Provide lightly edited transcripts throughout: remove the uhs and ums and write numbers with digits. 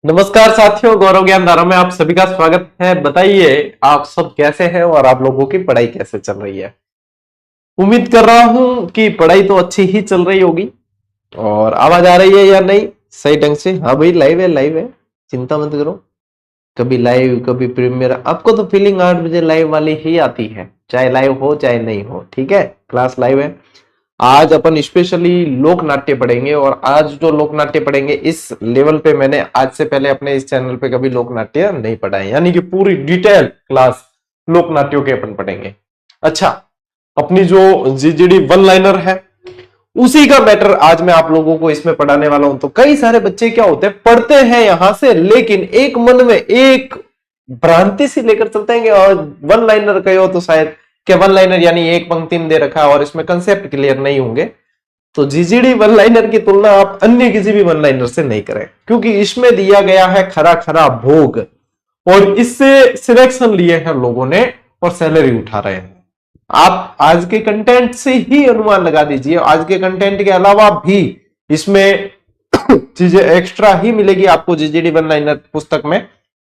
नमस्कार साथियों, गौरव ज्ञान धारा में आप सभी का स्वागत है। बताइए आप सब कैसे हैं और आप लोगों की पढ़ाई कैसे चल रही है। उम्मीद कर रहा हूं कि पढ़ाई तो अच्छी ही चल रही होगी। और आवाज आ रही है या नहीं सही ढंग से? हाँ भाई, लाइव है, लाइव है, चिंता मत करो। कभी लाइव कभी प्रीमियर, आपको तो फीलिंग 8 बजे लाइव वाली ही आती है, चाहे लाइव हो चाहे नहीं हो। ठीक है, क्लास लाइव है। आज अपन स्पेशली लोक नाट्य पढ़ेंगे और आज जो लोक नाट्य पढ़ेंगे इस लेवल पे मैंने आज से पहले अपने इस चैनल पे कभी लोक नाट्य नहीं पढ़ा है, यानी कि पूरी डिटेल क्लास लोक नाट्यों के अपन पढ़ेंगे। अच्छा, अपनी जो जीजीडी वन लाइनर है उसी का मैटर आज मैं आप लोगों को इसमें पढ़ाने वाला हूं। तो कई सारे बच्चे क्या होते हैं, पढ़ते हैं यहां से लेकिन एक मन में एक भ्रांति सी लेकर चलते हैं और वन लाइनर कहे हो तो शायद कि वन लाइनर यानी एक पंक्ति में दे रखा है और इसमें कंसेप्ट क्लियर नहीं होंगे। तो जीजीडी वन लाइनर की तुलना आप अन्य किसी भी वन लाइनर से नहीं करें, क्योंकि इसमें दिया गया है खरा खरा भोग और इससे सिलेक्शन लिए हैं लोगों ने और सैलरी उठा रहे हैं। आप आज के कंटेंट से ही अनुमान लगा दीजिए, आज के कंटेंट के अलावा भी इसमें चीजें एक्स्ट्रा ही मिलेगी आपको। जीजीडी वन लाइनर पुस्तक में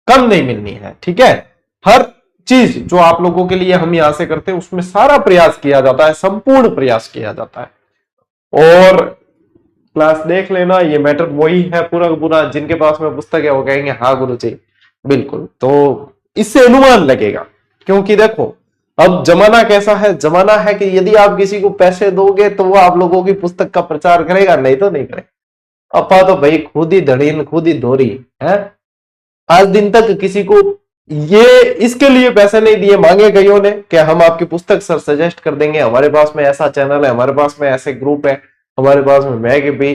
कम नहीं मिलनी है। ठीक है, हर चीज जो आप लोगों के लिए हम यहां से करते हैं उसमें सारा प्रयास किया जाता है, संपूर्ण प्रयास किया जाता है। और क्लास देख लेना, ये मैटर वही है पूरा पूरा। जिनके पास में पुस्तक है वो कहेंगे हाँ गुरुजी बिल्कुल, तो इससे अनुमान लगेगा। क्योंकि देखो अब जमाना कैसा है, जमाना है कि यदि आप किसी को पैसे दोगे तो वो आप लोगों की पुस्तक का प्रचार करेगा, नहीं तो नहीं करेगा। अपा तो भाई खुद ही धड़ीन खुद ही धोरी है। आज दिन तक किसी को ये इसके लिए पैसे नहीं दिए, मांगे कईयों ने कि हम आपकी पुस्तक सर सजेस्ट कर देंगे, हमारे पास में ऐसा चैनल है, हमारे पास में ऐसे ग्रुप है, हमारे पास में मैं भी।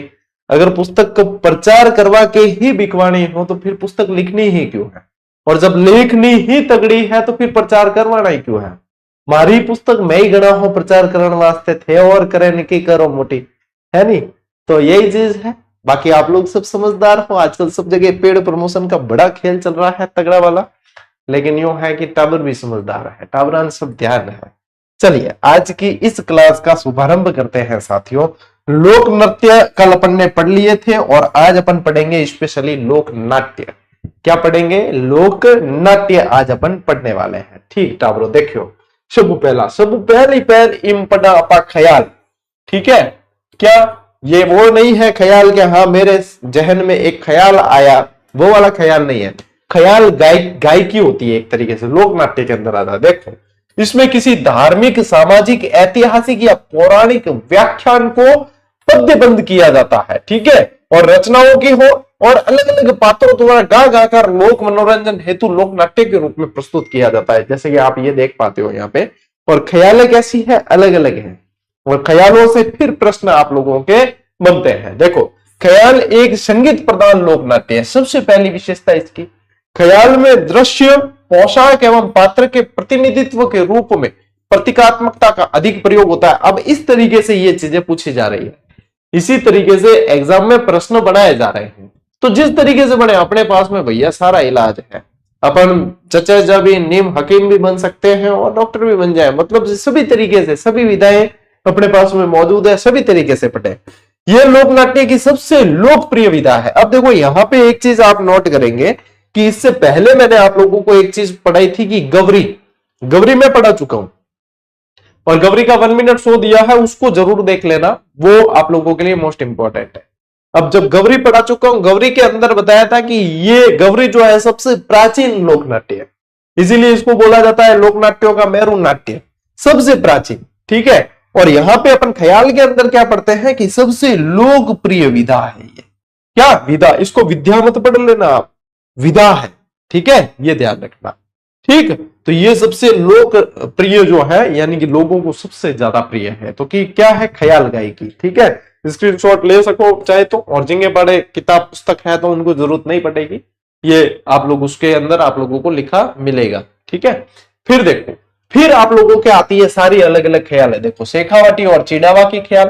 अगर पुस्तक को प्रचार करवा के ही बिकवानी हो तो फिर पुस्तक लिखनी ही क्यों है? और जब लिखनी ही तगड़ी है तो फिर प्रचार करवाना ही क्यों है? मारी पुस्तक मैं ही गणा हो प्रचार करने वास्ते थे और करे निकी करो मोटी, है नहीं? तो यही चीज है। बाकी आप लोग सब समझदार हो, आजकल सब जगह पेड प्रमोशन का बड़ा खेल चल रहा है तगड़ा वाला। लेकिन यूं है कि टाबर भी समझदार है, टाबरान सब ध्यान है। चलिए आज की इस क्लास का शुभारंभ करते हैं साथियों। लोक नृत्य कल अपन ने पढ़ लिए थे और आज अपन पढ़ेंगे स्पेशली लोक नाट्य। क्या पढ़ेंगे? लोक नाट्य आज अपन पढ़ने वाले हैं। ठीक टाबरो, देखियो सब पहली पहल इम पढ़ा अपा ख्याल। ठीक है, क्या ये वो नहीं है ख्याल कि हाँ मेरे जहन में एक ख्याल आया, वो वाला ख्याल नहीं है। ख्याल गायकी होती है एक तरीके से, लोक नाट्य के अंदर आता है। देखो इसमें किसी धार्मिक सामाजिक ऐतिहासिक या पौराणिक व्याख्यान को पद्यबंध किया जाता है। ठीक है, और रचनाओं की हो और अलग अलग पात्रों द्वारा गा गाकर लोक मनोरंजन हेतु लोक नाट्य के रूप में प्रस्तुत किया जाता है, जैसे कि आप ये देख पाते हो यहाँ पे। और ख्यालें कैसी है? अलग अलग है और ख्यालों से फिर प्रश्न आप लोगों के बनते हैं। देखो ख्याल एक संगीत प्रधान लोक नाट्य है। सबसे पहली विशेषता इसकी, ख्याल में दृश्य पोशाक एवं पात्र के प्रतिनिधित्व के रूप में प्रतीकात्मकता का अधिक प्रयोग होता है। अब इस तरीके से ये चीजें पूछी जा रही है, इसी तरीके से एग्जाम में प्रश्न बनाए जा रहे हैं। तो जिस तरीके से बने अपने पास में भैया सारा इलाज है। अपन चचा भी नीम हकीम भी बन सकते हैं और डॉक्टर भी बन जाए, मतलब सभी तरीके से सभी विधाएं अपने पास में मौजूद है, सभी तरीके से पढ़े। यह लोक नाट्य की सबसे लोकप्रिय विधा है। अब देखो यहाँ पे एक चीज आप नोट करेंगे कि इससे पहले मैंने आप लोगों को एक चीज पढ़ाई थी कि गवरी मैं पढ़ा चुका हूं और गवरी का 1 मिनट शो दिया है, उसको जरूर देख लेना, वो आप लोगों के लिए मोस्ट इंपॉर्टेंट है। अब जब गवरी पढ़ा चुका हूं, गवरी के अंदर बताया था कि ये गवरी जो है सबसे प्राचीन लोक नाट्य है, इसीलिए इसको बोला जाता है लोक नाट्यों का मेरू नाट्य, सबसे प्राचीन। ठीक है, और यहां पे अपन ख्याल के अंदर क्या पढ़ते हैं कि सबसे लोकप्रिय विधा है ये। क्या विधा? इसको विद्या मत पढ़ लेना आप, विधा है। ठीक है, ये ध्यान रखना। ठीक, तो ये सबसे लोकप्रिय जो है यानी कि लोगों को सबसे ज्यादा प्रिय है। तो कि क्या है? ख्याल गायकी। ठीक है, स्क्रीनशॉट ले सको चाहे तो, और जिनके बड़े किताब पुस्तक है तो उनको जरूरत नहीं पड़ेगी, ये आप लोग उसके अंदर आप लोगों को लिखा मिलेगा। ठीक है, फिर देखो फिर आप लोगों के आती है सारी अलग अलग ख्याल है। देखो शेखावटी और चिड़ावा की ख्याल,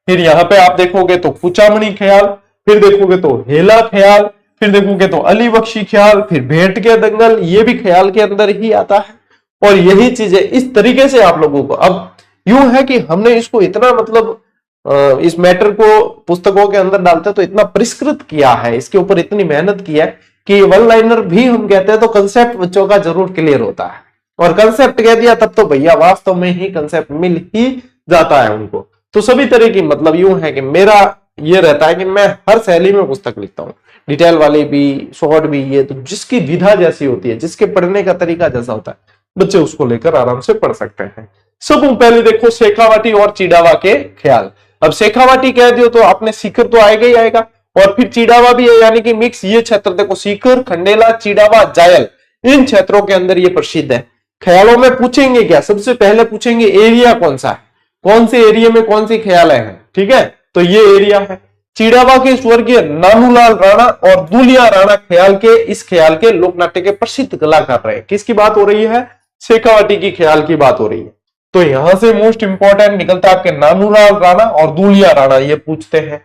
फिर यहाँ पे आप देखोगे तो कुचामणी ख्याल, फिर देखोगे तो हेला ख्याल, फिर देखोगे तो अली बख्शी ख्याल, फिर भेंट के दंगल, ये भी ख्याल के अंदर ही आता है। और यही चीजें इस तरीके से आप लोगों को, अब यूं है कि हमने इसको इतना मतलब इस मैटर को पुस्तकों के अंदर डालते तो इतना परिष्कृत किया है, इसके ऊपर इतनी मेहनत की है कि वन लाइनर भी हम कहते हैं तो कंसेप्ट बच्चों का जरूर क्लियर होता है, और कंसेप्ट कह दिया तब तो भैया वास्तव में ही कंसेप्ट मिल ही जाता है उनको। तो सभी तरह की मतलब यूं है कि मेरा ये रहता है कि मैं हर शैली में पुस्तक लिखता हूँ, डिटेल वाली भी, शॉर्ट भी, ये तो जिसकी विधा जैसी होती है, जिसके पढ़ने का तरीका जैसा होता है, बच्चे उसको लेकर आराम से पढ़ सकते हैं। सब पहले देखो शेखावाटी और चिड़ावा के ख्याल। अब शेखावाटी कह दियो तो आपने सीकर तो आएगा ही आएगा, और फिर चिड़ावा भी है, यानी कि मिक्स। ये क्षेत्र देखो, सीकर, खंडेला, चिड़ावा, जायल, इन क्षेत्रों के अंदर ये प्रसिद्ध है। ख्यालों में पूछेंगे क्या, सबसे पहले पूछेंगे एरिया कौन सा है, कौन से एरिया में कौन सी ख्याल है, ठीक है, तो ये एरिया है। चिड़ावा के स्वर्गीय नानूलाल राणा और दूलिया राणा ख्याल के, इस ख्याल के लोकनाट्य के प्रसिद्ध कलाकार रहे। किसकी बात हो रही है, शेखावाटी की ख्याल की बात हो रही है। तो यहां से मोस्ट इंपॉर्टेंट निकलता है आपके नानूलाल राणा और दूलिया राणा, ये पूछते हैं।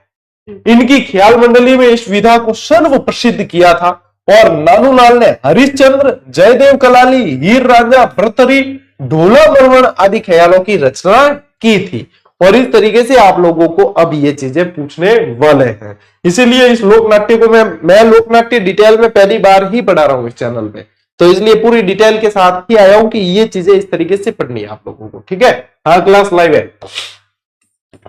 इनकी ख्याल मंडली में इस विधा को सर्व प्रसिद्ध किया था, और नानूलाल ने हरिश्चंद्र, जयदेव कलाली, हीर रांझा, भर्तरी, ढोला मरवण आदि ख्यालों की रचना की थी। और इस तरीके से आप लोगों को अब ये चीजें पूछने वाले हैं। इसीलिए इस लोकनाट्य को मैं लोकनाट्य डिटेल में पहली बार ही पढ़ा रहा हूं इस चैनल पे, तो इसलिए पूरी डिटेल के साथ ही आया हूं कि ये चीजें इस तरीके से पढ़नी है आप लोगों को, ठीक है। हाँ, क्लास लाइव है।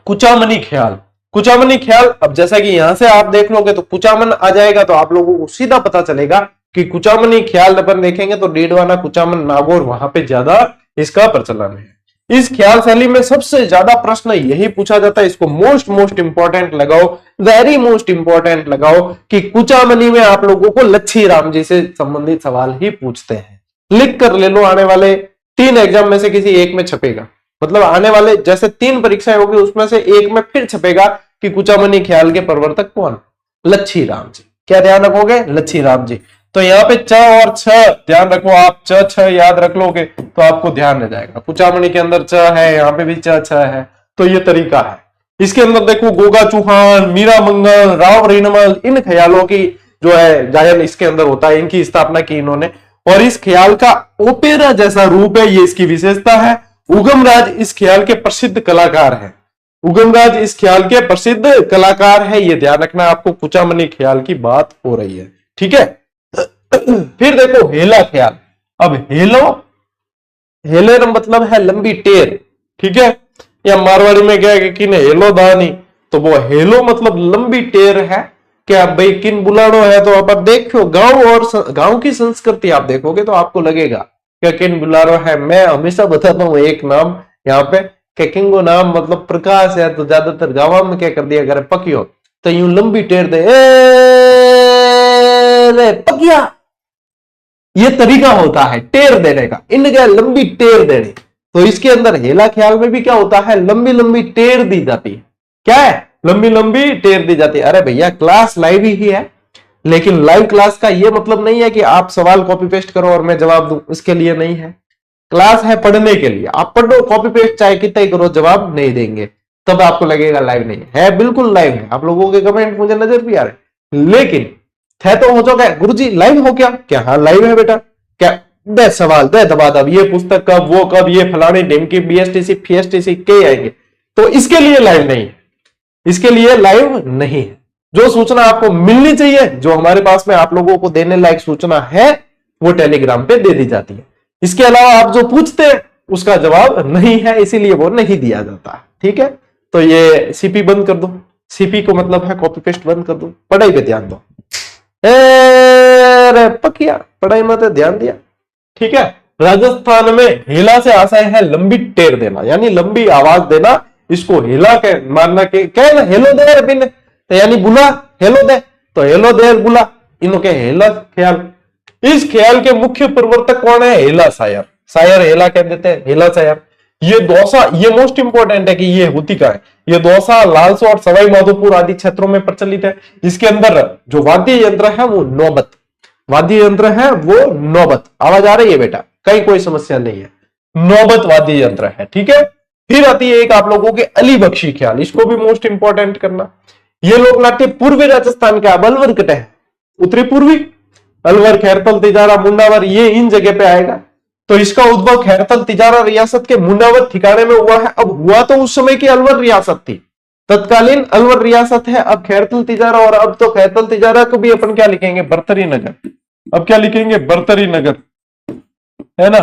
कुचामनी ख्याल, कुचामनी ख्याल, अब जैसा कि यहां से आप देख लोगे तो कुचामन आ जाएगा, तो आप लोगों को सीधा पता चलेगा कि कुचामनी ख्याल अपन देखेंगे तो डीडवाना, कुचामन, नागौर, वहां पे ज्यादा इसका प्रचलन है। इस ख्याल शैली में सबसे ज्यादा प्रश्न यही पूछा जाता है, इसको मोस्ट इंपॉर्टेंट लगाओ, वेरी मोस्ट इंपॉर्टेंट लगाओ, कि कुचामनी में आप लोगों को लच्छी राम जी से संबंधित सवाल ही पूछते हैं। लिख कर ले लो, आने वाले 3 एग्जाम में से किसी एक में छपेगा, मतलब आने वाले जैसे 3 परीक्षाएं होगी उसमें से एक में फिर छपेगा कि कुचामनी ख्याल के प्रवर्तक कौन, लच्छी राम जी। क्या ध्यान रखोगे, लच्छी राम जी। तो यहाँ पे च और छ ध्यान रखो, आप च छ याद रख लोगे तो आपको ध्यान रह जाएगा। कुचामनी के अंदर च है, यहाँ पे भी च छ है, तो ये तरीका है। इसके अंदर देखो गोगा चौहान, मीरा मंगल, राव रेणमल, इन ख्यालों की जो है जायन इसके अंदर होता है, इनकी स्थापना की इन्होंने। और इस ख्याल का ओपेरा जैसा रूप है, ये इसकी विशेषता है। उगमराज इस ख्याल के प्रसिद्ध कलाकार हैं, उगमराज इस ख्याल के प्रसिद्ध कलाकार है, ये ध्यान रखना, आपको कुचामनी ख्याल की बात हो रही है, ठीक है। फिर देखो हेला ख्याल। अब हेले मतलब है लंबी टेर, ठीक है, या मारवाड़ी में क्या है कि हेलो दानी, तो वो हेलो मतलब लंबी टेर है। क्या भाई किन बुलाड़ो है, तो आप देखो गांव और गांव की संस्कृति आप देखोगे तो आपको लगेगा क्या किन बुलाड़ो है। मैं हमेशा बताता हूँ एक नाम यहाँ पे, किंगो नाम मतलब प्रकाश है, तो ज्यादातर गांव में क्या कर दिया करे, पकियो, तो यूं लंबी टेर दे, पकिया, ये तरीका होता है टेर देने का, इनका लंबी टेर देने। तो इसके अंदर हेला ख्याल में भी क्या होता है, लंबी लंबी टेर दी जाती है। क्या है, लंबी लंबी टेर दी जाती है। अरे भैया क्लास लाइव ही है, लेकिन लाइव क्लास का ये मतलब नहीं है कि आप सवाल कॉपी पेस्ट करो और मैं जवाब दूं, इसके लिए नहीं है। क्लास है पढ़ने के लिए, आप पढ़ो, कॉपी पेस्ट चाहे कितना ही करो, जवाब नहीं देंगे, तब आपको लगेगा लाइव नहीं है। बिल्कुल लाइव है, आप लोगों के कमेंट मुझे नजर भी आ रहे, लेकिन थे तो हो जाओगे गुरुजी लाइव हो क्या, क्या हाँ लाइव है बेटा, क्या दे सवाल दे दबा दब, ये पुस्तक कब, वो कब, ये फलानी ढिमकी, बीएसटीसी फीएसटीसी के आएंगे, तो इसके लिए लाइव नहीं है, इसके लिए लाइव नहीं है। जो सूचना आपको मिलनी चाहिए, जो हमारे पास में आप लोगों को देने लायक सूचना है, वो टेलीग्राम पे दे दी जाती है। इसके अलावा आप जो पूछते हैं उसका जवाब नहीं है, इसीलिए वो नहीं दिया जाता, ठीक है। तो ये सीपी बंद कर दो, सीपी को मतलब है कॉपी पेस्ट बंद कर दो, पढ़ाई पे ध्यान दो। पकिया पढ़ाई में तो ध्यान दिया, ठीक है। राजस्थान में हेला से आशय है लंबी टेर देना, यानी लंबी आवाज देना, इसको हेला के मारना के क्या ना, हेलो दे बिन, तो यानी बुला, हेलो दे, तो हेलो दे बुला, इनके हेला ख्याल। इस ख्याल के मुख्य प्रवर्तक कौन है, हेला शायर, शायर हेला कह देते हैं, हेला शायर। ये दौसा, ये मोस्ट इंपोर्टेंट है कि ये होती का है, ये दौसा, लालसो और सवाई माधोपुर आदि क्षेत्रों में प्रचलित है। इसके अंदर जो वाद्य यंत्र है वो नौबत, वाद्य यंत्र है वो नौबत। आवाज आ रही है बेटा, कहीं कोई समस्या नहीं है, नौबत वाद्य यंत्र है, ठीक है। फिर आती है एक आप लोगों के अली बख्शी ख्याल, इसको भी मोस्ट इंपोर्टेंट करना। ये लोकनाट्य पूर्वी राजस्थान का अलवर कटे है, उत्तरी पूर्वी अलवर, खैरतल, तिजारा, मुंडावर, ये इन जगह पे आएगा। तो इसका उद्भव खैरतल तिजारा रियासत के मुंडावर ठिकाने में हुआ है। अब हुआ तो उस समय की अलवर रियासत थी, तत्कालीन अलवर रियासत है अब खैरतुल तिजारा, और अब तो खैरतुल तिजारा को भी अपन क्या लिखेंगे, बरतरी नगर। अब क्या लिखेंगे, बरतरी नगर, है ना।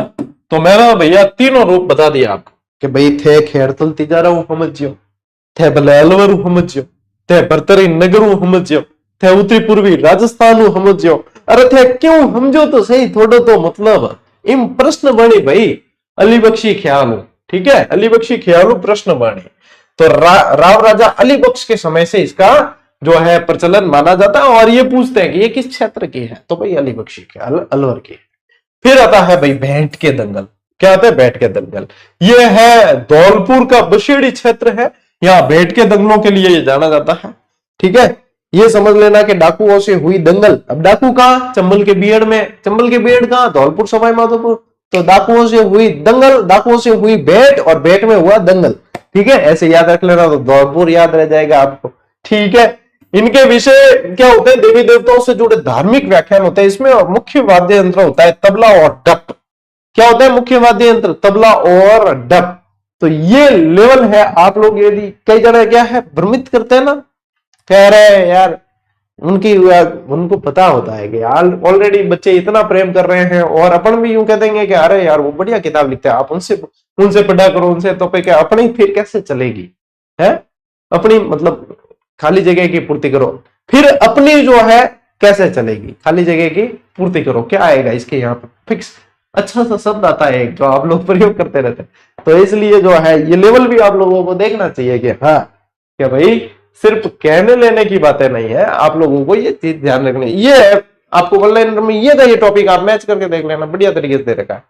तो मैंने भैया तीनों रूप बता दिया आपको कि भाई थे खैरतुल तिजारा समझियो, थे भले अलवर समझियो, थे बरतरी नगर समझियो, थे उत्तरी पूर्वी राजस्थान समझियो। अरे थे क्यों समझो तो सही, थोड़ो तो मतलब इम प्रश्न बनी भाई अली बख्शी ख्याल, ठीक है, अली बख्शी ख्याल प्रश्न बने। तो राव राजा अली बख्श के समय से इसका जो है प्रचलन माना जाता है, और ये पूछते हैं कि ये किस क्षेत्र की है, तो भाई अली बख्शी ख्याल अलवर की। फिर आता है भाई भेंट के दंगल। क्या आता है, भेंट के दंगल। ये है धौलपुर का बशेड़ी क्षेत्र है, यहाँ भेंट के दंगलों के लिए ये जाना जाता है, ठीक है। ये समझ लेना कि डाकुओं से हुई दंगल। अब डाकू कहां, चंबल के बीड़ में, चंबल के बीड़ कहां, धौलपुर सवाई माधोपुर। तो डाकुओं से हुई दंगल, डाकुओं से हुई भेंट, और भेंट में हुआ दंगल, ठीक है। ऐसे याद रख लेना तो धौलपुर याद रह जाएगा आपको, ठीक है। इनके विषय क्या होते हैं, देवी देवताओं से जुड़े धार्मिक व्याख्यान होते हैं। इसमें मुख्य वाद्य यंत्र होता है तबला और डप। क्या होता है मुख्य वाद्य यंत्र, तबला और डप। तो ये लेवल है। आप लोग यदि कई जगह क्या है भ्रमित करते हैं ना, कह रहे हैं यार उनको पता होता है कि ऑलरेडी बच्चे इतना प्रेम कर रहे हैं, और अपन भी यूं कह देंगे कि अरे यार वो बढ़िया किताब लिखते हैं, आप उनसे पढ़ा करो, उनसे तो पे क्या अपनी फिर कैसे चलेगी है, अपनी मतलब खाली जगह की पूर्ति करो, फिर अपनी जो है कैसे चलेगी, खाली जगह की पूर्ति करो। क्या आएगा इसके यहाँ पे फिक्स अच्छा सा शब्द आता है जो आप लोग प्रयोग करते रहते हैं। तो इसलिए जो है ये लेवल भी आप लोगों को देखना चाहिए कि हाँ क्या भाई सिर्फ कहने लेने की बातें नहीं है, आप लोगों को ये चीज ध्यान रखनी। ये है आपको ऑनलाइन में ये था, ये टॉपिक आप मैच करके देख लेना, बढ़िया तरीके से दे रखा है।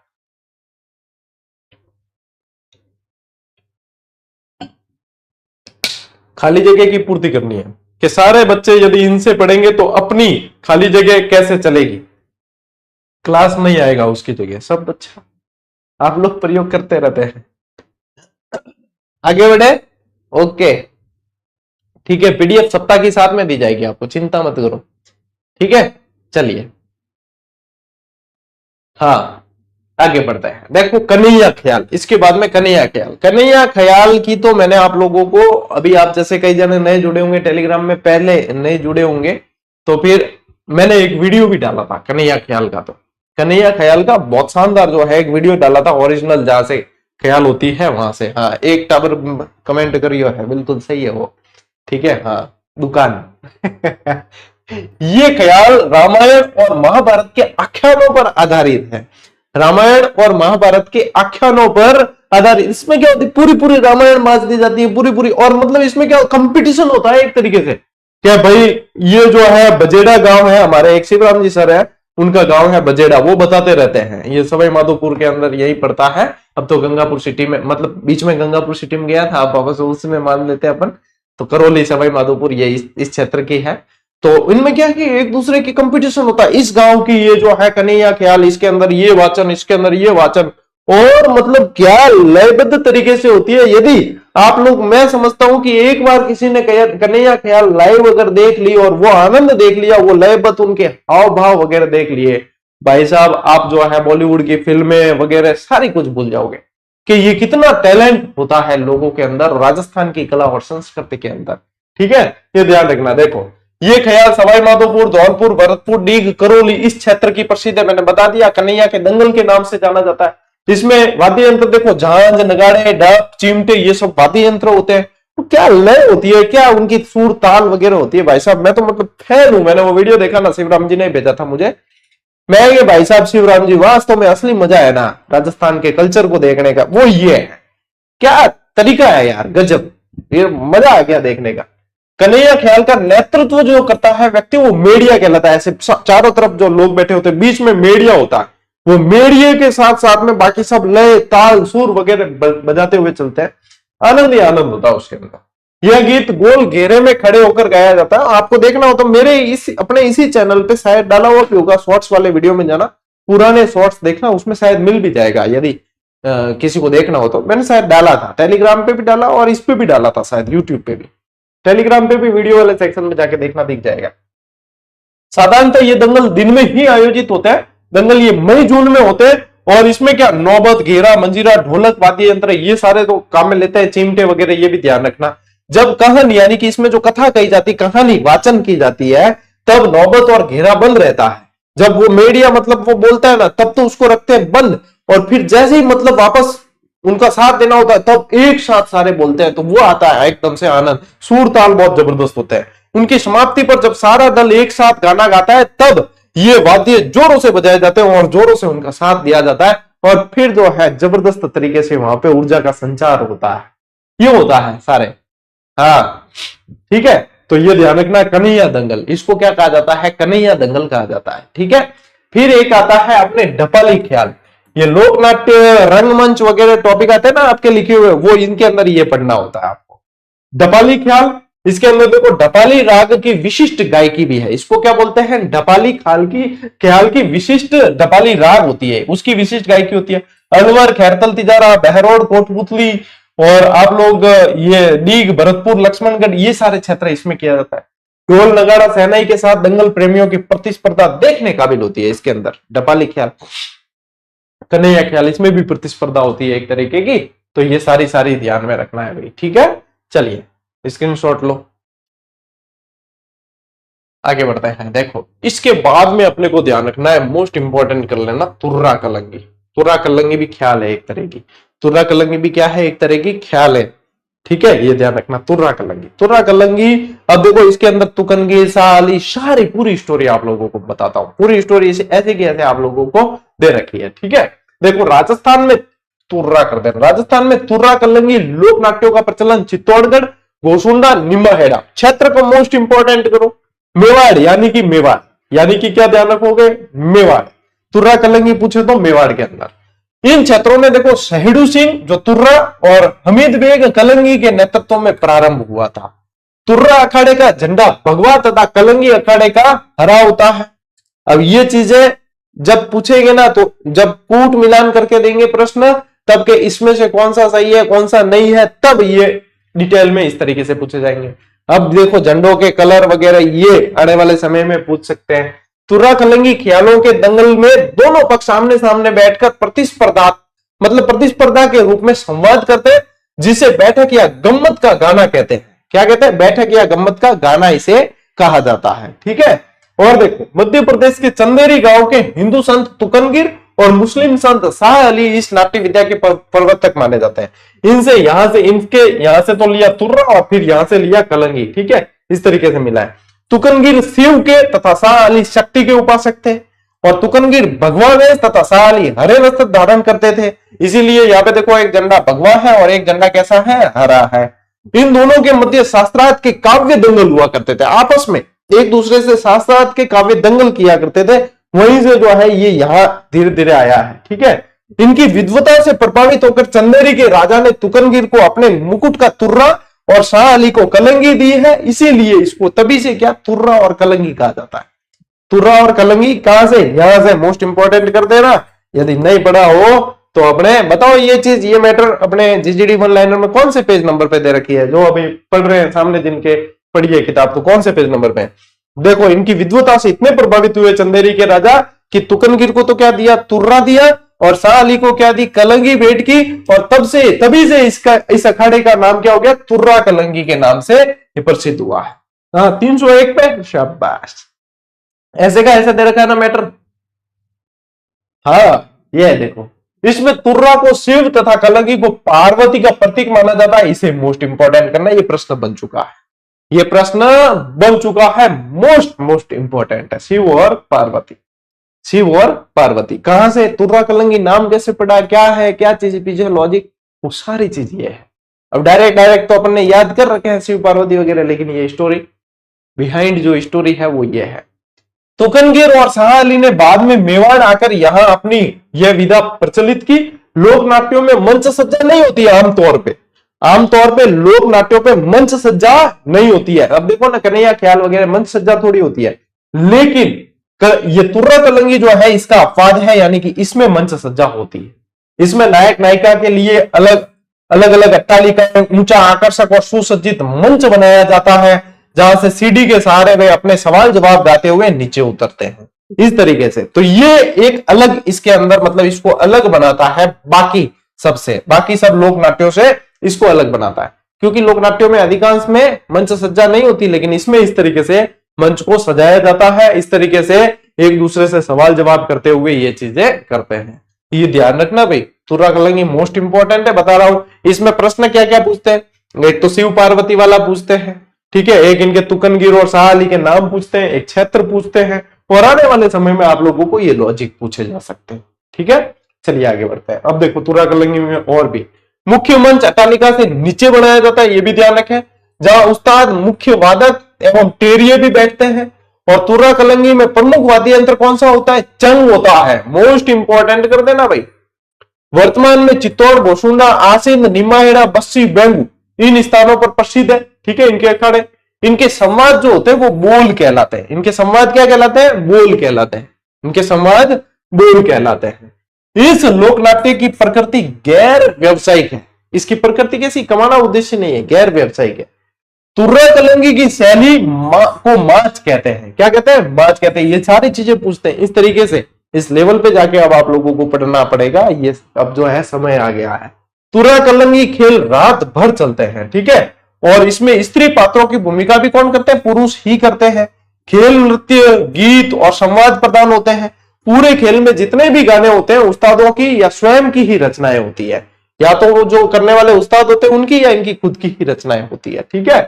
खाली जगह की पूर्ति करनी है कि सारे बच्चे यदि इनसे पढ़ेंगे तो अपनी खाली जगह कैसे चलेगी, क्लास नहीं आएगा उसकी जगह सब। अच्छा आप लोग प्रयोग करते रहते हैं। आगे बढ़े, ओके ठीक है। पीडीएफ सप्ताह की साथ में दी जाएगी आपको, चिंता मत करो, ठीक है। चलिए हाँ आगे बढ़ते हैं। देखो कन्हैया ख्याल, इसके बाद में कन्हैया ख्याल। कन्हैया ख्याल की तो मैंने आप लोगों को अभी, आप जैसे कई जने नए जुड़े होंगे टेलीग्राम में, पहले नए जुड़े होंगे तो फिर मैंने एक वीडियो भी डाला था कन्हैया ख्याल का। तो कन्हैया ख्याल का बहुत शानदार जो है एक वीडियो डाला था, ओरिजिनल जहां से ख्याल होती है वहां से। हाँ एक टावर कमेंट करियो है, बिल्कुल सही है वो, ठीक है। हाँ दुकान ये ख्याल रामायण और महाभारत के आख्यानों पर आधारित है। रामायण और महाभारत के आख्यानों पर आधारित। इसमें क्या होती है, पूरी पूरी रामायण बांट दी जाती है, पूरी पूरी। और मतलब इसमें क्या कंपटीशन होता है एक तरीके से, क्या भाई ये जो है बजेड़ा गांव है, हमारे एक शिवराम जी सर है, उनका गांव है बजेड़ा, वो बताते रहते हैं। ये सवाई माधोपुर के अंदर यही पड़ता है। अब तो गंगापुर सिटी में, मतलब बीच में गंगापुर सिटी में गया था, आप वापस उसमें मान लेते हैं अपन। तो करौली सवाई माधोपुर ये इस क्षेत्र की है। तो इनमें क्या है कि एक दूसरे की कंपटीशन होता है। इस गांव की ये जो है कन्हैया ख्याल, इसके अंदर ये वाचन, इसके अंदर ये वाचन, और मतलब क्या लयबद्ध तरीके से होती है। यदि आप लोग, मैं समझता हूं कि एक बार किसी ने कन्हैया ख्याल लाइव अगर देख ली और वो आनंद देख लिया, वो लयबद्ध उनके हाव भाव वगैरह देख लिए, भाई साहब आप जो है बॉलीवुड की फिल्में वगैरह सारी कुछ भूल जाओगे कि ये कितना टैलेंट होता है लोगों के अंदर, राजस्थान की कला और संस्कृति के अंदर, ठीक है। ये ध्यान रखना। देखो ये ख्याल सवाई माधोपुर, धौलपुर, भरतपुर, डीग, करौली इस क्षेत्र की प्रसिद्ध है। मैंने बता दिया कन्हैया के दंगल के नाम से जाना जाता है। इसमें वाद्य यंत्र देखो, झांझ, नगाड़े, डप, चिमटे, ये सब वाद्य यंत्र होते हैं। तो क्या लय होती है, क्या उनकी सुर ताल वगैरह होती है। भाई साहब मैं तो मतलब फैन हूं। मैंने वो वीडियो देखा ना, शिवराम जी ने भेजा था मुझे। मैं ये भाई साहब शिवराम जी वास्तव में असली मजा है ना राजस्थान के कल्चर को देखने का, वो ये है। क्या तरीका है यार, गजब, ये मजा आ गया देखने का। कन्हैया ख्याल का नेतृत्व जो करता है व्यक्ति, वो मेड़िया कहलाता है। ऐसे चारों तरफ जो लोग बैठे होते हैं, बीच में मेड़िया होता है। वो मेड़िए के साथ साथ में बाकी सब लय, ताल, सुर वगैरह बजाते हुए चलते हैं। आनंद ही आनंद होता है उसके अंदर। यह गीत गोल घेरे में खड़े होकर गाया जाता है। आपको देखना हो तो मेरे अपने इसी चैनल पे शायद डाला हुआ भी होगा, शॉर्ट्स वाले वीडियो में जाना, पुराने शॉर्ट्स देखना, उसमें शायद मिल भी जाएगा। यदि किसी को देखना हो तो मैंने शायद डाला था, टेलीग्राम पे भी डाला और इस पे भी डाला था, शायद यूट्यूब पे भी। टेलीग्राम पे भी वीडियो वाले सेक्शन में जाके देखना, दिख जाएगा। साधारणतः ये दंगल दिन में ही आयोजित होते हैं। दंगल ये मई जून में होते हैं। और इसमें क्या नौबत, घेरा, मंजीरा, ढोलक, वाद्य यंत्र ये सारे तो काम में लेते हैं, चिमटे वगैरह ये भी ध्यान रखना। जब कहन यानी कि इसमें जो कथा कही जाती, कहानी वाचन की जाती है, तब नौबत और घेरा बंद रहता है। जब वो मीडिया मतलब वो बोलता है ना, तब तो उसको रखते हैं बंद, और फिर जैसे ही मतलब वापस उनका साथ देना होता है तब एक साथ सारे बोलते हैं, तो वो आता है एकदम से आनंद। सुर ताल बहुत जबरदस्त होता है। उनकी समाप्ति पर जब सारा दल एक साथ गाना गाता है, तब ये वाद्य जोरों से बजाए जाते हैं और जोरों से उनका साथ दिया जाता है, और फिर जो है जबरदस्त तरीके से वहां पे ऊर्जा का संचार होता है। ये होता है सारे। हाँ ठीक है, तो ये ध्यान रखना, कन्हैया दंगल, इसको क्या कहा जाता है? कन्हैया दंगल कहा जाता है। ठीक है, फिर एक आता है अपने ढपाली ख्याल। ये लोकनाट्य, रंगमंच वगैरह टॉपिक आते हैं ना आपके लिखे हुए, वो इनके अंदर ये पढ़ना होता है आपको। ढपाली ख्याल, इसके अंदर देखो ढपाली राग की विशिष्ट गायकी भी है। इसको क्या बोलते हैं? ढपाली ख्याल की विशिष्ट ढपाली राग होती है, उसकी विशिष्ट गायकी होती है। अलवर, खैरतल, तिजारा, बहरोड, कोटपुतली, और आप लोग ये डीग, भरतपुर, लक्ष्मणगढ़, ये सारे क्षेत्र इसमें किया जाता है। ढोल नगाड़ा सहनाई के साथ दंगल प्रेमियों की प्रतिस्पर्धा देखने काबिल होती है इसके अंदर। ढपाली ख्याल, कन्हैया ख्याल, इसमें भी प्रतिस्पर्धा होती है एक तरीके की। तो ये सारी ध्यान में रखना है भाई। ठीक है, चलिए स्क्रीनशॉट लो, आगे बढ़ते हैं। देखो इसके बाद में अपने को ध्यान रखना है, मोस्ट इंपॉर्टेंट कर लेना, तुर्रा कलंगी। तुर्रा कलंगी भी ख्याल है एक तरह की। तुर्रा कलंगी भी क्या है? एक तरह की ख्याल है। ठीक है, ये ध्यान रखना, तुर्रा कलंगी। तुर्रा कलंगी, अब देखो इसके अंदर तुकनगी, साली, सारी पूरी स्टोरी आप लोगों को बताता हूं। पूरी स्टोरी ऐसे की ऐसे आप लोगों को दे रखी है। ठीक है, देखो राजस्थान में तुर्रा कर दे, राजस्थान में तुर्रा कलंगी लोक नाट्यों का प्रचलन चित्तौड़गढ़, गोसुंडा, निम्बाहेड़ा क्षेत्र को मोस्ट इंपॉर्टेंट करो। मेवाड़ यानी कि मेवाड़, यानी कि क्या ध्यान रखोगे? मेवाड़। तुर्रा कलंगी पूछे तो मेवाड़ के अंदर इन क्षेत्रों में देखो शहीडू सिंह जो तुर्रा और हमीद बेग कलंगी के नेतृत्व में प्रारंभ हुआ था। तुर्रा अखाड़े का झंडा भगवा तथा कलंगी अखाड़े का हरा होता है। अब ये चीजें जब पूछेंगे ना, तो जब कूट मिलान करके देंगे प्रश्न, तब के इसमें से कौन सा सही है कौन सा नहीं है, तब ये डिटेल में इस तरीके से पूछे जाएंगे। अब देखो झंडों के कलर वगैरह ये आने वाले समय में पूछ सकते हैं। तुर्रा कलंगी ख्यालों के दंगल में दोनों पक्ष सामने सामने बैठकर प्रतिस्पर्धा के रूप में संवाद करते हैं, जिसे बैठक या गम्मत का गाना कहते हैं। क्या कहते हैं? बैठक या गम्मत का गाना इसे कहा जाता है। ठीक है, और देखो मध्य प्रदेश के चंदेरी गांव के हिंदू संत तुकनगिर और मुस्लिम संत शाह अली इस नाट्य विद्या के प्रवर्तक माने जाते हैं। इनके यहां से तो लिया तुर्रा और फिर यहां से लिया कलंगी। ठीक है, इस तरीके से मिला है। तुकनगिर शिव के तथा शाह अली शक्ति के उपासक थे, और तुकनगिर भगवा वेश तथा शाह अली हरे वस्त्र धारण करते थे। इसीलिए यहाँ पे देखो एक झंडा भगवा है और एक झंडा कैसा है? हरा है। इन दोनों के मध्य शास्त्रार्थ के काव्य दंगल हुआ करते थे, आपस में एक दूसरे से शास्त्रार्थ के काव्य दंगल किया करते थे। वहीं से जो है ये यहाँ धीरे धीरे आया है। ठीक है, इनकी विद्वता से प्रभावित होकर चंदेरी के राजा ने तुकनगिर को अपने मुकुट का तुर्रा और शाह अली को कलंगी दी है। इसीलिए इसको तभी से क्या तुर्रा और कलंगी कहा जाता है। तुर्रा और कलंगी कहां से? यहां से मोस्ट इंपॉर्टेंट कर देना। यदि नहीं पढ़ा हो तो अपने बताओ ये चीज, ये मैटर अपने जीजीडी वन लाइनर में कौन से पेज नंबर पे दे रखी है? जो अभी पढ़ रहे हैं सामने जिनके पढ़िए किताब, तो कौन से पेज नंबर पे? देखो इनकी विद्वता से इतने प्रभावित हुए चंदेरी के राजा कि तुकनगिर को तो क्या दिया? तुर्रा दिया, और शाह अली को क्या दी? कलंगी भेंट की। और तभी से इस अखाड़े का नाम क्या हो गया? तुर्रा कलंगी के नाम से ये प्रसिद्ध हुआ है। हाँ 301 पे, शाबाश। ऐसे का ऐसा दे रखा है ना मैटर। हाँ ये देखो, इसमें तुर्रा को शिव तथा कलंगी को पार्वती का प्रतीक माना जाता है। इसे मोस्ट इंपॉर्टेंट करना, ये प्रश्न बन चुका है। ये प्रश्न बन चुका है, मोस्ट इंपॉर्टेंट है। शिव और पार्वती, शिव और पार्वती कहां से? तुर्रा कलंगी नाम कैसे पड़ा, क्या है, क्या चीज पीछे लॉजिक, वो सारी चीज ये है। अब डायरेक्ट तो अपन ने याद कर रखे हैं शिव पार्वती वगैरह, लेकिन ये स्टोरी बिहाइंड जो स्टोरी है वो ये है। तुकनगिर और शाह अली ने बाद में मेवाड़ आकर यहां अपनी यह विधा प्रचलित की। लोक नाट्यों में मंच सज्जा नहीं होती है आमतौर पे लोक नाट्यों पे मंच सज्जा नहीं होती है। अब देखो ना कन्हैया ख्याल वगैरह मंच सज्जा थोड़ी होती है, लेकिन ये तुर्रा कलंगी जो है इसका अपवाद है, यानी कि इसमें मंच सज्जा होती है। इसमें नायक नायिका के लिए अलग अलग अट्टालिका, ऊंचा आकर्षक और सुसज्जित मंच बनाया जाता है, जहां से सीढ़ी के सहारे वे अपने सवाल जवाब गाते हुए नीचे उतरते हैं, इस तरीके से। तो ये एक अलग इसके अंदर मतलब इसको अलग बनाता है बाकी सब लोक नाट्यों से इसको अलग बनाता है। क्योंकि लोक नाट्यों में अधिकांश में मंच सज्जा नहीं होती, लेकिन इसमें इस तरीके से मंच को सजाया जाता है, इस तरीके से एक दूसरे से सवाल जवाब करते हुए ये चीजें करते हैं। ये ध्यान रखना भाई, तुर्रा कलंगी मोस्ट इंपॉर्टेंट है, बता रहा हूं। इसमें प्रश्न क्या क्या पूछते हैं, एक तो शिव पार्वती वाला पूछते हैं, ठीक है, एक इनके तुकनगिर और शाहअली के नाम पूछते हैं, एक क्षेत्र पूछते हैं, और आने वाले समय में आप लोगों को ये लॉजिक पूछे जा सकते हैं। ठीक है, चलिए आगे बढ़ते हैं। अब देखो तुर्रा कलंगी में और भी मुख्य मंच अट्टालिका से नीचे बनाया जाता है, ये भी ध्यान रखें, जहां उस्ताद मुख्य वादक एवं टेरिये भी बैठते हैं। और तुर्रा कलंगी में प्रमुख वाद्य यंत्र कौन सा होता है, चंग होता है। मोस्ट इंपॉर्टेंट कर देना भाई। वर्तमान में चित्तौड़, भोसुंडा, आसिंद, निमाहेड़ा, बस्सी, बेंगू इन स्थानों पर प्रसिद्ध है। ठीक है, इनके अखाड़े, इनके संवाद जो होते हैं वो बोल कहलाते हैं। इनके संवाद क्या कहलाते हैं, बोल कहलाते हैं। इनके संवाद बोल कहलाते हैं। इस लोकनाट्य की प्रकृति गैर व्यवसायिक है। इसकी प्रकृति कैसी, कमाना उद्देश्य नहीं है, गैर व्यवसायिक है। तुर्रा कलंगी की शैली को माच कहते हैं। क्या कहते हैं, माच कहते हैं। ये सारी चीजें पूछते हैं इस तरीके से। इस लेवल पे जाके अब आप लोगों को पढ़ना पड़ेगा। ये अब जो है समय आ गया है। तुर्रा कलंगी खेल रात भर चलते हैं, ठीक है, और इसमें स्त्री पात्रों की भूमिका भी कौन करते हैं, पुरुष ही करते हैं। खेल, नृत्य, गीत और संवाद प्रदान होते हैं। पूरे खेल में जितने भी गाने होते हैं उस्तादों की या स्वयं की ही रचनाएं होती है, या तो वो जो करने वाले उस्ताद होते हैं उनकी या इनकी खुद की ही रचनाएं होती है। ठीक है,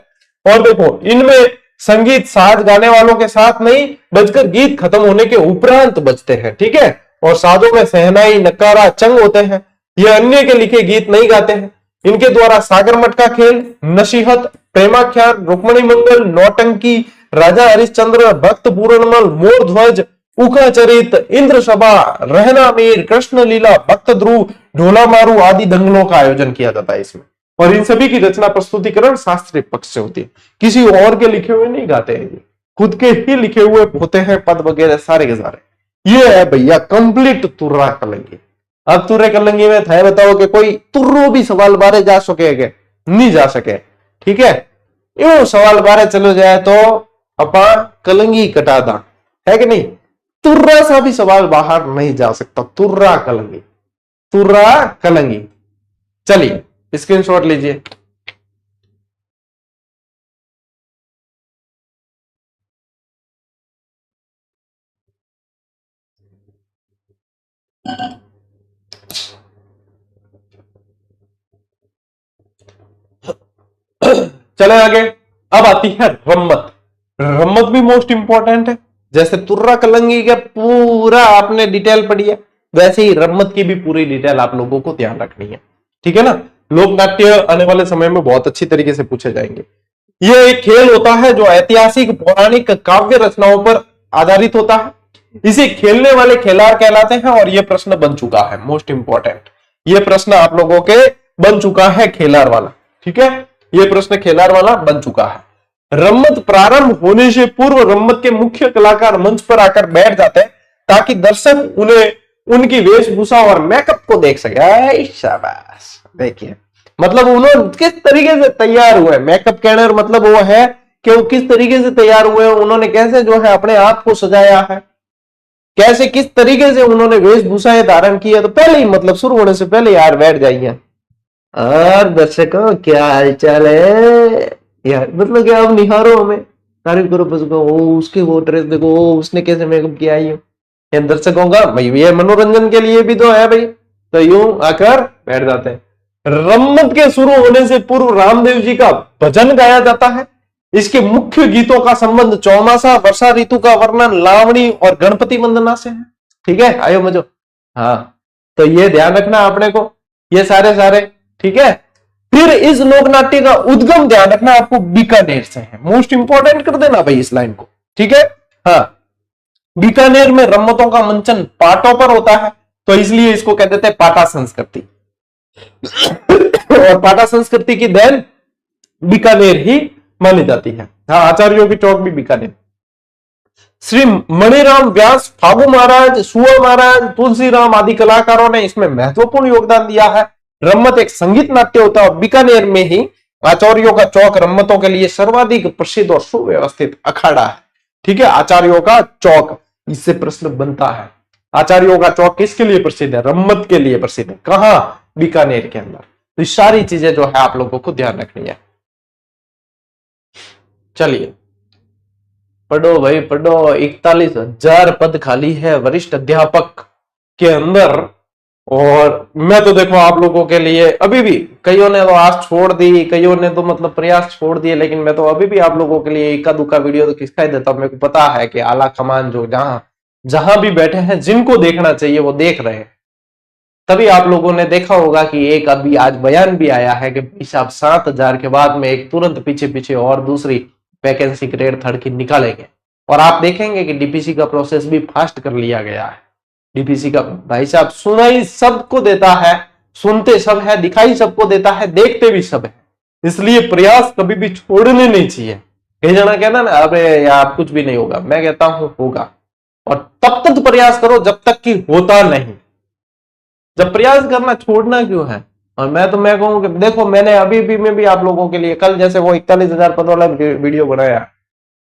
और देखो इनमें संगीत साज गाने वालों के साथ नहीं बजकर गीत खत्म होने के उपरांत बजते हैं। ठीक है, और साजों में सहनाई, नकारा, चंग होते हैं। ये अन्य के लिखे गीत नहीं गाते हैं। इनके द्वारा सागर मटका खेल, नसीहत, प्रेमाख्यान, रुक्मणी मंगल, नौटंकी, राजा हरिश्चंद्र, भक्त पूरणमल, मोर ध्वज, उखा चरित, इंद्र सभा, रहना मीर, कृष्ण लीला, भक्त ध्रुव, ढोला मारू आदि दंगलों का आयोजन किया जाता है इसमें। और इन सभी की रचना प्रस्तुतिकरण शास्त्रीय पक्ष से होती है, किसी और के लिखे हुए नहीं गाते हैं, खुद के ही लिखे हुए होते हैं पद वगैरह सारे के सारे। ये है भैया कंप्लीट तुर्रा कलंगी। अब तुर्रे कलंगी में था बताओ कि कोई तुर्रो भी सवाल बारे जा सके क्या, नहीं जा सके। ठीक है, यूं सवाल बारे चलो जाए तो अपा कलंगी कटा दा, है कि नहीं। तुर्रा सा भी सवाल बाहर नहीं जा सकता। तुर्रा कलंगी, तुर्रा कलंगी। चलिए स्क्रीनशॉट लीजिए। चले आगे। अब आती है रम्मत। रम्मत भी मोस्ट इंपॉर्टेंट है। जैसे तुर्रा कलंगी का पूरा आपने डिटेल पढ़ी है, वैसे ही रम्मत की भी पूरी डिटेल आप लोगों को ध्यान रखनी है। ठीक है ना। लोकनाट्य आने वाले समय में बहुत अच्छी तरीके से पूछे जाएंगे। यह एक खेल होता है जो ऐतिहासिक पौराणिक काव्य रचनाओं पर आधारित होता है। इसे खेलने वाले खिलाड़ कहलाते हैं। और यह प्रश्न बन चुका है, मोस्ट इंपॉर्टेंट, यह प्रश्न आप लोगों के बन चुका है खिलाड़ वाला। ठीक है, यह प्रश्न खिलाड़ वाला बन चुका है। रम्मत प्रारंभ होने से पूर्व रम्मत के मुख्य कलाकार मंच पर आकर बैठ जाते हैं ताकि दर्शक उन्हें उनकी वेशभूषा और मेकअप को देख सके। शाबाश, देखिए मतलब उन्होंने किस तरीके से तैयार हुए। मेकअप कहने मतलब वो है कि वो किस तरीके से तैयार हुए, उन्होंने कैसे जो है अपने आप को सजाया है, कैसे किस तरीके से उन्होंने वेशभूषाएं धारण की है। तो पहले ही मतलब शुरू होने से पहले यार बैठ जाइए। और दर्शकों क्या हालचाल है यार, मतलब क्या अब निहारो हमें, तारीफ करो बस, ओ उसके वो ड्रेस देखो, ओ उसने कैसे मेकअप किया है। ये दर्शकों का भाई ये मनोरंजन के लिए भी तो है भाई, तो यूं आकर बैठ जाते हैं। रम्मत के शुरू होने से पूर्व रामदेव जी का भजन गाया जाता है। इसके मुख्य गीतों का संबंध चौमासा, वर्षा ऋतु का वर्णन, लावणी और गणपति वंदना से है। ठीक है, आयो मजो। हाँ, तो ये ध्यान रखना अपने को, ये सारे ठीक है। फिर इस लोकनाट्य का उद्गम ध्यान रखना आपको बीकानेर से है। मोस्ट इंपॉर्टेंट कर देना भाई इस लाइन को। ठीक है, हाँ, बीकानेर में रम्मतों का मंचन पाटों पर होता है, तो इसलिए इसको कह देते हैं पाटा संस्कृति। और पाटा संस्कृति की देन बीकानेर ही मानी जाती है। हाँ, आचार्यों की चौक भी बीकानेर। श्री मणिराम व्यास, फागु महाराज, सुआ महाराज, तुलसीराम आदि कलाकारों ने इसमें महत्वपूर्ण योगदान दिया है। रम्मत एक संगीत नाट्य होता है और बीकानेर में ही आचार्यों का चौक रम्मतों के लिए सर्वाधिक प्रसिद्ध और सुव्यवस्थित अखाड़ा है। ठीक है, आचार्यों का चौक, इससे प्रश्न बनता है आचार्यों का चौक किसके लिए प्रसिद्ध है, रम्मत के लिए प्रसिद्ध है। कहां, बीकानेर के अंदर। तो सारी चीजें जो है आप लोगों को ध्यान रखनी है। चलिए पढ़ो भाई पढ़ो। 41,000 पद खाली है वरिष्ठ अध्यापक के अंदर। और मैं तो देखो आप लोगों के लिए अभी भी, कईयों ने तो आस छोड़ दी, कईयों ने तो मतलब प्रयास छोड़ दिए, लेकिन मैं तो अभी भी आप लोगों के लिए इक्का दुक्का वीडियो तो किसका ही देता हूं। मेरे को पता है कि आला कमान जो जहां जहां भी बैठे हैं, जिनको देखना चाहिए वो देख रहे हैं। तभी आप लोगों ने देखा होगा कि एक अभी आज बयान भी आया है कि भाई साहब 7,000 के बाद में एक तुरंत पीछे पीछे और दूसरी वैकेंसी ग्रेड 3 की निकालेंगे। और आप देखेंगे कि डीपीसी का प्रोसेस भी फास्ट कर लिया गया है। डीपीसी का भाई साहब सुनाई सबको देता है, सुनते सब है, दिखाई सबको देता है, देखते भी सब है। इसलिए प्रयास कभी भी छोड़ने नहीं चाहिए। कई जना कहना ना अबे यार कुछ भी नहीं होगा, मैं कहता हूं होगा। और तब तक प्रयास करो जब तक कि होता नहीं। जब प्रयास करना छोड़ना क्यों है। और मैं कहूं कि देखो मैंने अभी भी मैं भी आप लोगों के लिए कल जैसे वो 41,000 पद वाला वीडियो बनाया।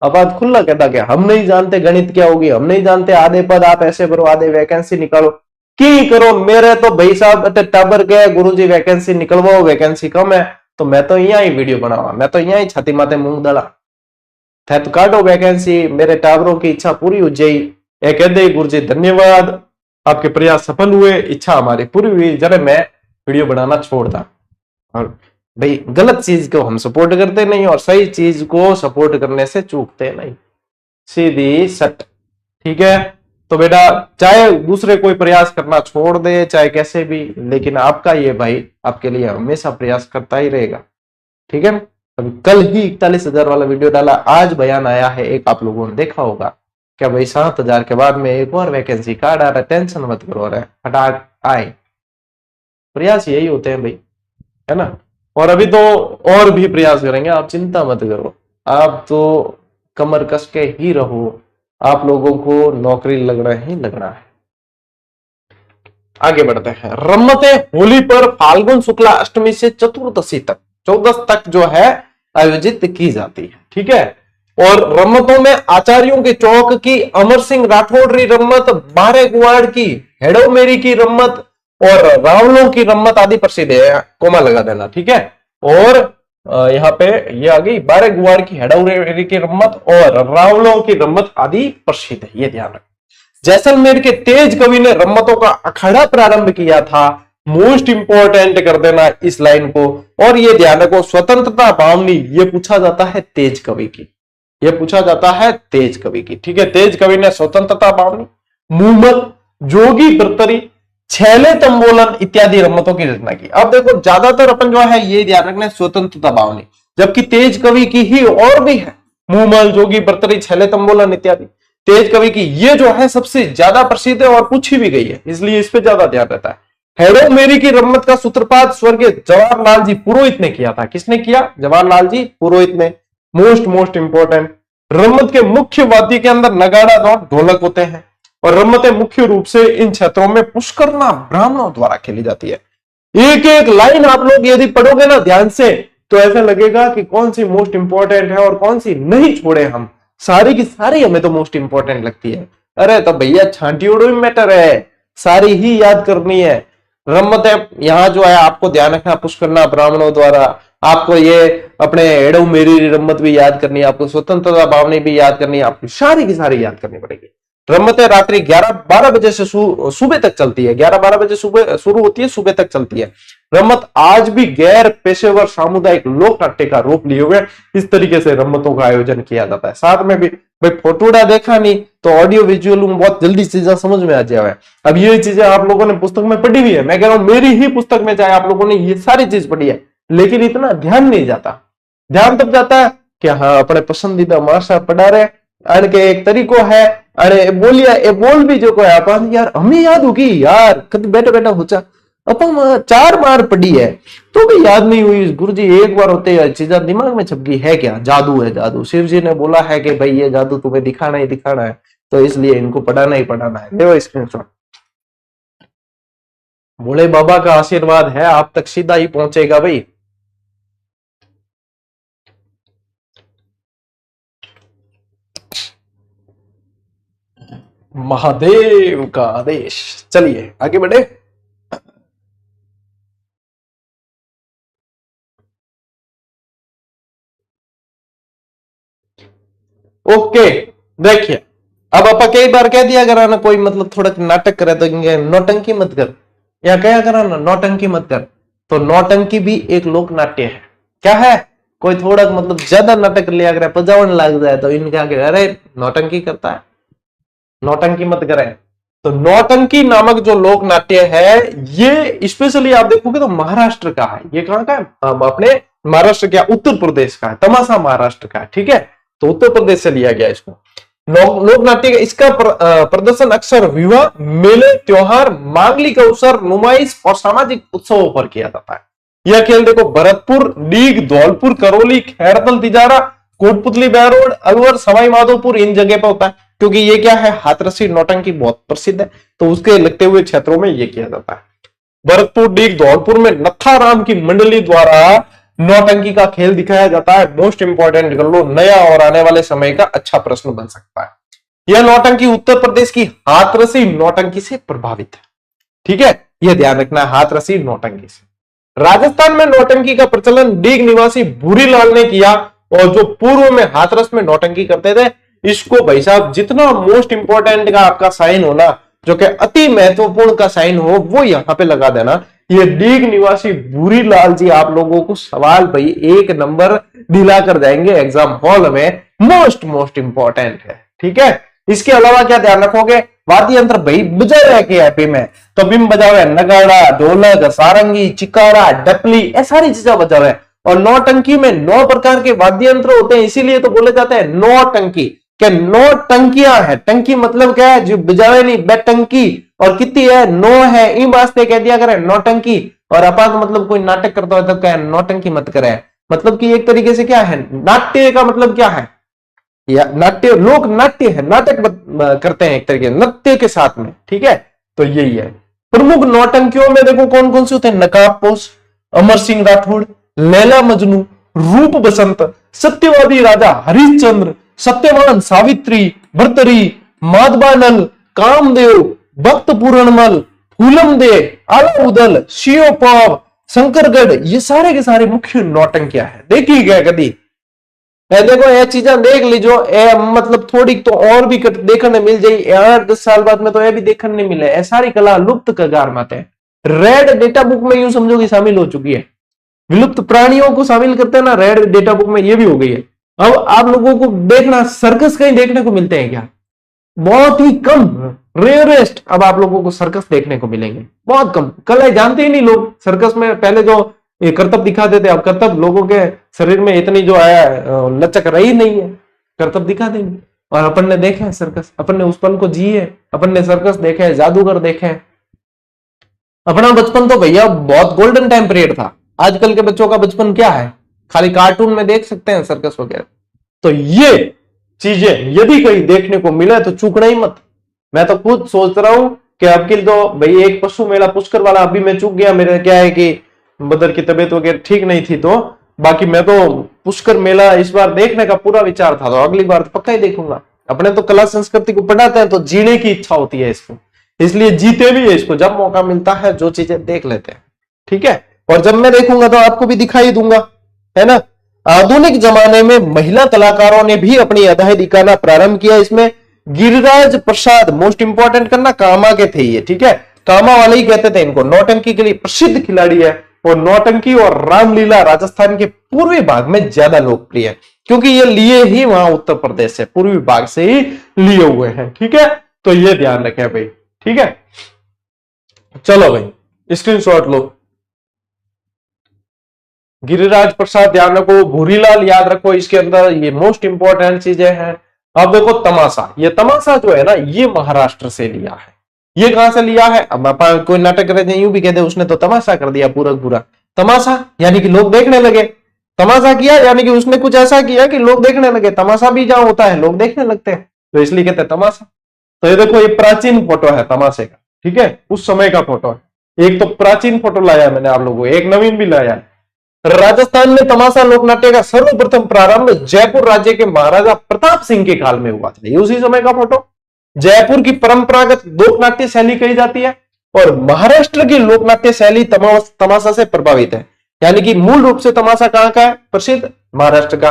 अब आज खुला कहता क्या हम नहीं जानते गणित क्या होगी, हम नहीं जानते आधे पद आप ऐसे भरो, आधे वैकेंसी निकालो की करो। मेरे तो भाई साहब टबर के गुरुजी वैकेंसी निकलवाओ, वैकेंसी कम है तो मैं तो यहाँ ही वीडियो बनावा, मैं तो यहाँ ही छाती माते मूंग दड़ा थे तो काटो वैकेंसी। मेरे टावरों की इच्छा पूरी हो जाई। ये कह दे गुरुजी धन्यवाद, आपके प्रयास सफल हुए, इच्छा हमारी पूरी हुई, जरा मैं वीडियो बनाना छोड़ दा। और भाई गलत चीज को हम सपोर्ट करते नहीं और सही चीज को सपोर्ट करने से चूकते नहीं, सीधी सट। ठीक है तो बेटा चाहे दूसरे कोई प्रयास करना छोड़ दे चाहे कैसे भी, लेकिन आपका ये भाई आपके लिए हमेशा प्रयास करता ही रहेगा। ठीक है ना। अभी कल ही 41,000 वाला वीडियो डाला, आज बयान आया है एक, आप लोगों ने देखा होगा क्या भाई 7,000 के बाद में एक और वैकेंसी कार्ड आ रहा है, टेंशन मत करो रहा है, फटाक आए। प्रयास यही होते हैं भाई, है ना। और अभी तो और भी प्रयास करेंगे, आप चिंता मत करो। आप तो कमर कस के ही रहो, आप लोगों को नौकरी लगना ही लगना है। आगे बढ़ते हैं। रम्मते होली पर फाल्गुन शुक्ला अष्टमी से चतुर्दशी तक 14 तक जो है आयोजित की जाती है। ठीक है। और रम्मतों में आचार्यों के चौक की अमर सिंह राठौड़ी रम्मत, बारे गुआड़ की हेडो मेरी की रम्मत और रावलों की रम्मत आदि प्रसिद्ध है। कोमा लगा देना। ठीक है। और यहाँ पे ये आ गई बारे गुआड़ की हेडो मेरी की रम्मत और रावलों की रम्मत आदि प्रसिद्ध है, ये ध्यान रखना। जैसलमेर के तेज कवि ने रम्मतों का अखाड़ा प्रारंभ किया था। मोस्ट इंपोर्टेंट कर देना इस लाइन को। और ये ध्यान रखो स्वतंत्रता पावनी, ये पूछा जाता है तेज कवि की, ये पूछा जाता है तेज कवि की। ठीक है। तेज कवि ने स्वतंत्रता पावनी, मूमल, जोगी बर्तरी, छैले तंबोलन इत्यादि रम्मतों की रचना की। अब देखो ज्यादातर अपन जो है ये ध्यान रखना स्वतंत्रता पावनी, जबकि तेज कवि की ही और भी है, मूमल, जोगी बर्तरी, छैले तंबोलन इत्यादि। तेज कवि की ये जो है सबसे ज्यादा प्रसिद्ध है और पूछी भी गई है, इसलिए इस पे ज्यादा ध्यान रहता है। हेडो मेरी की रम्मत का सूत्रपात स्वर्गीय जवाहरलाल जी पुरोहित ने किया था। किसने किया? जवाहरलाल जी पुरोहित ने। Most important. रम्मत के मुख्य वाद्य के अंदर नगाड़ा और ढोलक होते हैं और रम्मतें मुख्य रूप से इन क्षेत्रों में पुष्करना ब्राह्मणों द्वारा खेली जाती है। एक एक लाइन आप लोग यदि पढ़ोगे ना ध्यान से तो ऐसा लगेगा कि कौन सी मोस्ट इंपोर्टेंट है और कौन सी नहीं छोड़े हम। सारी की सारी हमें तो मोस्ट इंपोर्टेंट लगती है। अरे तो भैया छांटी उड़ो मैटर है, सारी ही याद करनी है। रम्मतें यहां जो है आपको ध्यान रखना, पुष्करना ब्राह्मणों द्वारा। आपको ये अपने एडो मेरी रम्मत भी याद करनी है, आपको स्वतंत्रता पावनी भी याद करनी है, आपको सारी की सारी याद करनी पड़ेगी। रम्मतें रात्रि 11-12 बजे से सुबह तक चलती है, 11-12 बजे सुबह शुरू होती है, सुबह तक चलती है। रम्मत आज भी गैर पेशेवर सामुदायिक लोक नाट्य का रूप लिए हुए इस तरीके से रम्मतों का आयोजन किया जाता है। साथ में भी भाई फोटोड़ा देखा नहीं तो ऑडियो विजुअल बहुत जल्दी चीजें समझ में आ जाए। अब ये चीजें आप लोगों ने पुस्तक में पढ़ी हुई है, मैं कह रहा हूं मेरी ही पुस्तक में चाहे आप लोगों ने ये सारी चीज पढ़ी है, लेकिन इतना ध्यान नहीं जाता। ध्यान तब जाता है कि हाँ अपने पसंदीदा माशा पढ़ा रहे, अरे के एक तरीको है, अरे बोलिया ए बोल भी जो कोई अपन यार हमें याद होगी यार, कभी बैठा बैठा हो अपन 4 बार पढ़ी है तो भी याद नहीं हुई। गुरुजी एक बार होते हैं चीजें दिमाग में छप गई है, क्या जादू है जादू। शिव जी ने बोला है कि भाई ये जादू तुम्हें दिखाना ही दिखाना है, तो इसलिए इनको पढ़ाना ही पढ़ाना है। देखो स्क्रीनशॉट, भोले बाबा का आशीर्वाद है आप तक सीधा ही पहुंचेगा भाई। महादेव का आदेश। चलिए आगे बढ़े। ओके, देखिए अब आप कई बार कह दिया करा ना, कोई मतलब थोड़ा नाटक करे तो नौटंकी मत कर, या कहा करा ना नौटंकी मत कर। तो नौटंकी भी एक लोक नाट्य है। क्या है? कोई थोड़ा मतलब ज्यादा नाटक लिया करे, पजावन लग जाए तो इनके आगे अरे नौटंकी करता है, नौटंकी मत करे। तो नौटंकी नामक जो लोक नाट्य है, ये स्पेशली आप देखोगे तो महाराष्ट्र का है। ये कहां का है? अपने महाराष्ट्र क्या, उत्तर प्रदेश का है। तमाशा महाराष्ट्र का है, ठीक है। तो उत्तर प्रदेश से लिया गया इसको। लोक नाट्य इसका प्रदर्शन अक्सर विवाह, मेले, त्योहार, मांगलिक अवसर, नुमाइश और सामाजिक उत्सवों पर किया जाता है। यह खेल देखो भरतपुर, डीग, धौलपुर, करौली, खैरतल, तिजारा, कोटपुतली, बहरोड, अलवर, सवाई माधोपुर, इन जगह पर होता है। क्योंकि ये क्या है, हाथरसी नौटंकी बहुत प्रसिद्ध है, तो उसके लगते हुए क्षेत्रों में ये किया जाता है। भरतपुर, डीग, धौलपुर में नत्थाराम की मंडली द्वारा नौटंकी का खेल दिखाया जाता है। मोस्ट इंपॉर्टेंट कर लो, नया और आने वाले समय का अच्छा प्रश्न बन सकता है। यह नौटंकी उत्तर प्रदेश की हाथरसी नौटंकी से प्रभावित है, ठीक है। यह ध्यान रखना, हाथरसी नौटंकी से। राजस्थान में नौटंकी का प्रचलन डीग निवासी भूरीलाल ने किया, और जो पूर्व में हाथरस में नौटंकी करते थे, इसको भाई साहब जितना मोस्ट इंपॉर्टेंट का आपका साइन हो ना, जो कि अति महत्वपूर्ण का साइन हो, वो यहां पे लगा देना। ये डीग निवासी भूरीलाल जी आप लोगों को सवाल भाई 1 नंबर दिला कर जाएंगे एग्जाम हॉल में, मोस्ट इंपॉर्टेंट है, ठीक है। इसके अलावा क्या ध्यान रखोगे, वाद्य यंत्र भाई बजा रहे के एपी में, तो बिम बजावे, नगाड़ा, ढोलक, सारंगी, चिकारा, डपली, ये सारी चीजें बजावे। और नौटंकी में 9 प्रकार के वाद्य यंत्र होते हैं, इसीलिए तो बोले जाते हैं नौटंकी, के 9 टंकियां है। टंकी मतलब क्या है, जो बजावे नहीं, बेटंकी। और कितनी है, 9 है। इन वास्ते कह दिया करे नौटंकी। और अपात मतलब कोई नाटक करता है तब क्या है, नौटंकी मत करे। मतलब कि एक तरीके से क्या है, नाट्य का मतलब क्या है, या नाट्य, लोक नाट्य है, नाटक करते हैं एक तरीके नृत्य के साथ में, ठीक है। तो यही है। प्रमुख नौटंकियों में देखो कौन कौन से होते हैं, नकाबपोश, अमर सिंह राठौड़, लैला मजनू, रूप बसंत, सत्यवादी राजा हरिश्चंद्र, सत्यवान सावित्री, भर्तरी, माधवानल, कामदेव, भक्त पूरणमल, फूलम दे, आलाउदल, शिवपाव, शंकरगढ़, ये सारे के सारे मुख्य नौटंकियां हैं। देखी गया कभी देखो ये चीजें देख लीजो, मतलब थोड़ी तो और भी देखने मिल जाए 8-10 साल बाद में, तो ये भी देखने नहीं मिले। ये सारी कला लुप्त कगार में है। रेड डेटा बुक में यूं समझो कि शामिल हो चुकी है। विलुप्त प्राणियों को शामिल करते हैं ना रेड डेटा बुक में, ये भी हो गई है। अब आप लोगों को देखना, सर्कस कहीं देखने को मिलते हैं क्या? बहुत ही कम, रेयरेस्ट। अब आप लोगों को सर्कस देखने को मिलेंगे, बहुत कम। कल जानते ही नहीं लोग सर्कस में। पहले जो ये करतब दिखाते थे, अब करतब लोगों के शरीर में इतनी जो आया लचक रही नहीं है, करतब दिखा देंगे। और अपन ने देखे है सर्कस, अपन ने उस पल को जिए, अपन ने सर्कस देखे है, जादूगर देखे है। अपना बचपन तो भैया बहुत गोल्डन टाइम पीरियड था। आजकल के बच्चों का बचपन क्या है, खाली कार्टून में देख सकते हैं सर्कस वगैरह। तो ये चीजें यदि कहीं देखने को मिले तो चूकना ही मत। मैं तो खुद सोच रहा हूं कि अब की तो भाई एक पशु मेला पुष्कर वाला अभी मैं चूक गया। मेरे क्या है कि मदर की तबीयत वगैरह ठीक नहीं थी, तो बाकी मैं तो पुष्कर मेला इस बार देखने का पूरा विचार था, तो अगली बार तो पक्का ही देखूंगा। अपने तो कला संस्कृति को पढ़ाते हैं, तो जीने की इच्छा होती है इसको, इसलिए जीते भी है इसको। जब मौका मिलता है जो चीजें देख लेते हैं, ठीक है। और जब मैं देखूंगा तो आपको भी दिखाई दूंगा, है ना। आधुनिक जमाने में महिला कलाकारों ने भी अपनी अदाएं दिखाना प्रारंभ किया। इसमें गिरिराज प्रसाद, मोस्ट इंपॉर्टेंट करना, कामा के थे ये, ठीक है। कामा वाले ही कहते थे इनको। नौटंकी के लिए प्रसिद्ध खिलाड़ी है, और नौटंकी और रामलीला राजस्थान के पूर्वी भाग में ज्यादा लोकप्रिय है, क्योंकि ये लिए ही वहां उत्तर प्रदेश से, पूर्वी भाग से ही लिए हुए हैं, ठीक है। तो ये ध्यान रखें भाई, ठीक है। चलो भाई स्क्रीनशॉट लो। गिरिराज प्रसाद ध्यान रखो, भूरीलाल याद रखो, इसके अंदर ये मोस्ट इंपॉर्टेंट चीजें हैं। अब देखो तमाशा, ये तमाशा जो है ना, ये महाराष्ट्र से लिया है। ये कहां से लिया है? अब आप कोई नाटक कर रहे थे, यूं भी कहते उसने तो तमाशा कर दिया पूरा पूरा। तमाशा यानी कि लोग देखने लगे। तमाशा किया यानी कि उसने कुछ ऐसा किया कि लोग देखने लगे। तमाशा भी जहां होता है लोग देखने लगते हैं, तो इसलिए कहते हैं तमाशा। तो ये देखो, ये प्राचीन फोटो है तमाशे का, ठीक है, उस समय का फोटो है। एक तो प्राचीन फोटो लाया मैंने आप लोगों को, एक नवीन भी लाया है। राजस्थान में तमाशा लोकनाट्य का सर्वप्रथम प्रारंभ जयपुर राज्य के महाराजा प्रताप सिंह के काल में हुआ था। ये उसी समय का फोटो। जयपुर की परंपरागत लोकनाट्य शैली कही जाती है, और महाराष्ट्र की लोकनाट्य शैली तमाशा से प्रभावित है। यानी कि मूल रूप से तमाशा कहां का है प्रसिद्ध? महाराष्ट्र का।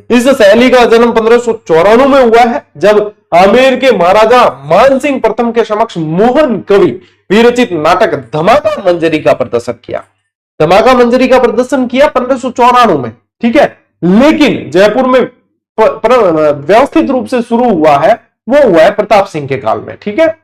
इस शैली का जन्म 1594 में हुआ है, जब आमेर के महाराजा मानसिंह प्रथम के समक्ष मोहन कवि विरचित नाटक धमाका मंजरी का प्रदर्शन किया। धमाका मंजरी का प्रदर्शन किया 1594 में, ठीक है। लेकिन जयपुर में व्यवस्थित रूप से शुरू हुआ है वो हुआ है प्रताप सिंह के काल में, ठीक है।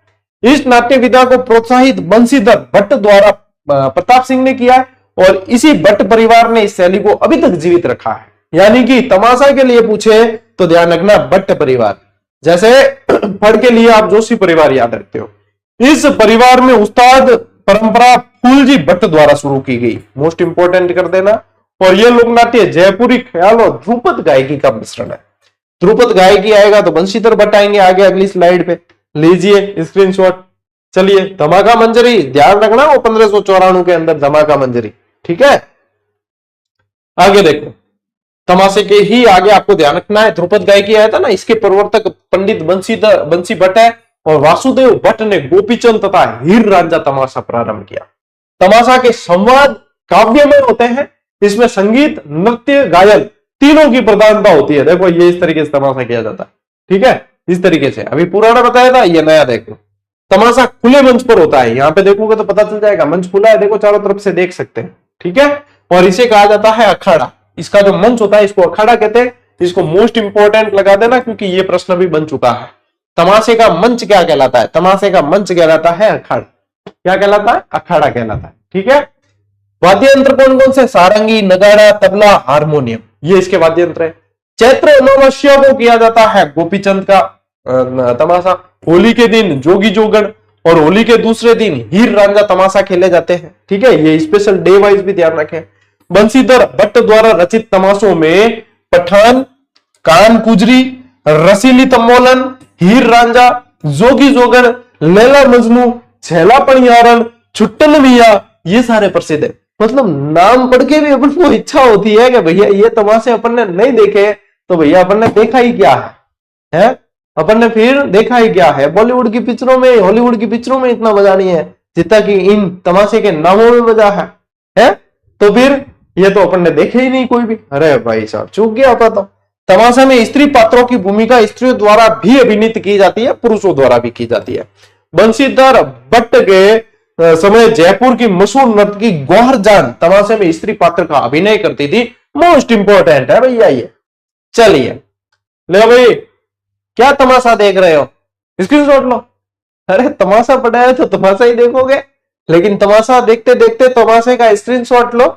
इस नाट्य विधा को प्रोत्साहित बंशीधर भट्ट द्वारा प्रताप सिंह ने किया है, और इसी भट्ट परिवार ने इस शैली को अभी तक जीवित रखा है। यानी कि तमाशा के लिए पूछे तो ध्यान रखना भट्ट परिवार, जैसे फड़ के लिए आप जोशी परिवार याद रखते हो। इस परिवार में उस्ताद परंपरा फूलजी भट्ट द्वारा शुरू की गई, मोस्ट इंपोर्टेंट कर देना। और यह लोक नाट्य जयपुरी ख्याल और ध्रुपद गायकी का मिश्रण है। ध्रुपद गायकी आएगा तो बंशीधर भट्ट आएंगे आगे अगली स्लाइड पे, लीजिए स्क्रीनशॉट। चलिए धमाका मंजरी ध्यान रखना, वो 1594 के अंदर धमाका मंजरी, ठीक है। आगे देखो, तमाशे के ही आगे आपको ध्यान रखना है, ध्रुपद गायकी आया था ना, इसके प्रवर्तक पंडित बंसी भट्ट है, और वासुदेव भट्ट ने गोपीचंद तथा हीर रांझा तमाशा प्रारंभ किया। तमाशा के संवाद काव्यमय होते हैं, इसमें संगीत, नृत्य, गायन तीनों की प्रधानता होती है। देखो ये इस तरीके से तमाशा किया जाता है, ठीक है, इस तरीके से। अभी पुराना बताया था, ये नया देखो। तमाशा खुले मंच पर होता है, यहां पे देखोगे तो पता चल जाएगा, मंच खुला है, देखो चारों तरफ से देख सकते हैं, ठीक है। और इसे कहा जाता है अखाड़ा। इसका जो मंच होता है इसको अखाड़ा कहते हैं। इसको मोस्ट इंपोर्टेंट लगा देना, क्योंकि ये प्रश्न भी बन चुका है। तमाशे का मंच क्या कहलाता है? तमाशे का मंच कहलाता है अखाड़ा। क्या कहलाता है? अखाड़ा कहलाता है, ठीक है। वाद्य यंत्र कौन कौन से? सारंगी, नगाड़ा, तबला, हारमोनियम, ये इसके वाद्य यंत्र है। चैत्र अमावस्या को किया जाता है गोपीचंद का तमाशा। होली के दिन जोगी जोगण, और होली के दूसरे दिन हीर रांझा तमाशा खेले जाते हैं, ठीक है। ये स्पेशल डे वाइज भी ध्यान रखें। बंशीधर भट्ट द्वारा रचित तमाशों में पठान, कान कुजरी, रसीली तमोलन, हीर रांझा, जोगी जोगण, लैला मजनू, छैला पणियारन, छुट्टन मिया, ये सारे प्रसिद्ध है। मतलब नाम पढ़ के भी अपन को इच्छा होती है कि भैया ये तमाशे अपन ने नहीं देखे तो भैया अपन ने देखा ही क्या है? अपन ने फिर देखा ही क्या है? बॉलीवुड की पिक्चरों में, हॉलीवुड की पिक्चरों में इतना मजा नहीं है जितना कि इन तमाशे के नामों में मजा है? तो फिर ये तो अपन ने देखे ही नहीं कोई भी। अरे भाई साहब चूक गया होता तो। तमाशा में स्त्री पात्रों की भूमिका स्त्रियों द्वारा भी अभिनीत की जाती है, पुरुषों द्वारा भी की जाती है। बंशीधर भट्ट के समय जयपुर की मशहूर नर्तकी गौहर जान तमाशे में स्त्री पात्र का अभिनय करती थी। मोस्ट इंपोर्टेंट है भैया ये। चलिए ले भाई, क्या तमाशा देख रहे हो? स्क्रीनशॉट लो। अरे तमाशा पड़ा है तो तमाशा ही देखोगे, लेकिन तमाशा देखते देखते तमाशे का स्क्रीनशॉट लो,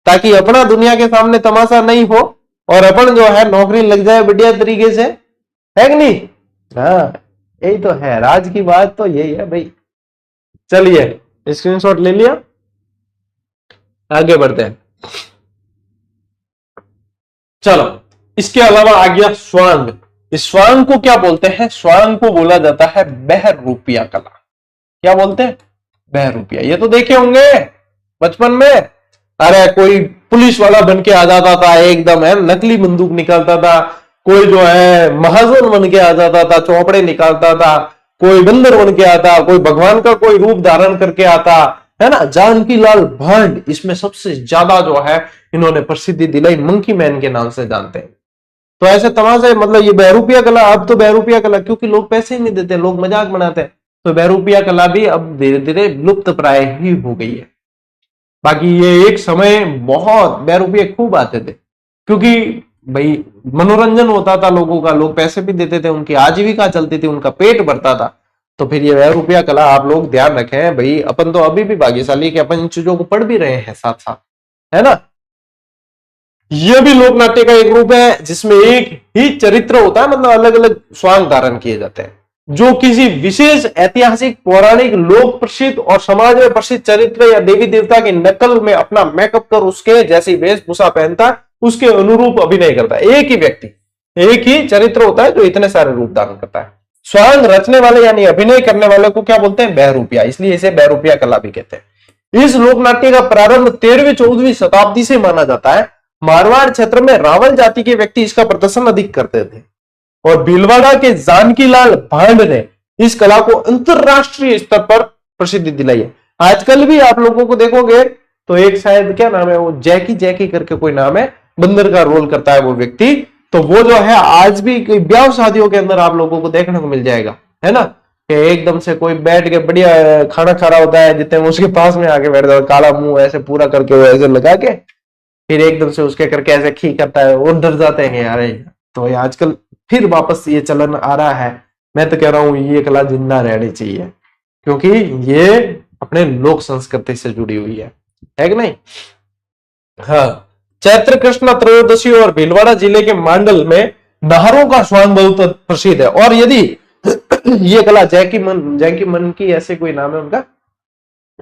ताकि अपना दुनिया के सामने तमाशा नहीं हो और अपन जो है नौकरी लग जाए बढ़िया तरीके से, है कि नहीं? हाँ यही तो है, राज की बात तो यही है भाई। चलिए स्क्रीनशॉट ले लिया, आगे बढ़ते हैं। चलो इसके अलावा आ गया स्वांग। इस स्वांग को क्या बोलते हैं? स्वांग को बोला जाता है बहरूपिया कला। क्या बोलते हैं? बहरूपिया। ये तो देखे होंगे बचपन में। अरे कोई पुलिस वाला बन के आ जाता था एकदम, है नकली बंदूक निकालता था, कोई जो है महाजन बन के आ जाता था, चौपड़े निकालता था, कोई बंदर बन के आता, कोई भगवान का कोई रूप धारण करके आता, है ना। जानकी लाल भांड इसमें सबसे ज्यादा जो है इन्होंने प्रसिद्धि दिलाई, मंकी मैन के नाम से जानते हैं। तो ऐसे तमाशे, मतलब ये बहरूपिया कला, अब तो बहरूपिया कला क्योंकि लोग पैसे ही नहीं देते, लोग मजाक बनाते हैं, तो बहरूपिया कला भी अब धीरे धीरे लुप्त प्राय ही हो गई है। बाकी ये एक समय बहुत बहरूपिया खूब आते थे, क्योंकि भाई मनोरंजन होता था लोगों का, लोग पैसे भी देते थे, उनकी आजीविका चलती थी, उनका पेट भरता था। तो फिर ये बहरूपिया कला आप लोग ध्यान रखें भाई। अपन तो अभी भी भाग्यशाली कि अपन इन चीजों को पढ़ भी रहे हैं साथ साथ, है ना। यह भी लोक नाट्य का एक रूप है जिसमें एक ही चरित्र होता है, मतलब अलग अलग स्वांग धारण किए जाते हैं, जो किसी विशेष ऐतिहासिक, पौराणिक, लोक प्रसिद्ध और समाज में प्रसिद्ध चरित्र या देवी देवता की नकल में अपना मेकअप कर उसके जैसी वेशभूषा पहनता है, उसके अनुरूप अभिनय करता है। एक ही व्यक्ति, एक ही चरित्र होता है जो इतने सारे रूप धारण करता है। स्वांग रचने वाले यानी अभिनय करने वाले को क्या बोलते हैं? बहरूपिया। इसलिए इसे बहरूपिया कला भी कहते हैं। इस लोक नाट्य का प्रारंभ 13वीं-14वीं शताब्दी से माना जाता है। मारवाड़ क्षेत्र में रावल जाति के व्यक्ति इसका प्रदर्शन अधिक करते थे, और भीलवाड़ा के जानकी लाल भांड ने इस कला को अंतरराष्ट्रीय स्तर पर प्रसिद्धि दिलाई है। आजकल भी आप लोगों को देखोगे तो एक शायद क्या नाम है वो, जैकी करके कोई नाम है, बंदर का रोल करता है वो व्यक्ति, तो वो जो है आज भी कोई ब्याह शादियों के अंदर आप लोगों को देखने को मिल जाएगा, है ना, कि एकदम से कोई बैठ के बढ़िया खाना खा रहा होता है, जितने उसके पास में आके बैठ जाओ, काला मुंह ऐसे पूरा करके वो ऐसे लगा के फिर एकदम से उसके करके ऐसे खी करता है, वो डर जाते हैं यार। तो ये आजकल फिर वापस ये चलन आ रहा है। मैं तो कह रहा हूं ये कला जिंदा रहनी चाहिए, क्योंकि ये अपने लोक संस्कृति से जुड़ी हुई है कि नहीं। हाँ, चैत्र कृष्ण त्रयोदशी और भीलवाड़ा जिले के मांडल में नाहरों का स्वांग बहुत प्रसिद्ध है। और यदि ये कला जैकी मन की ऐसे कोई नाम है उनका,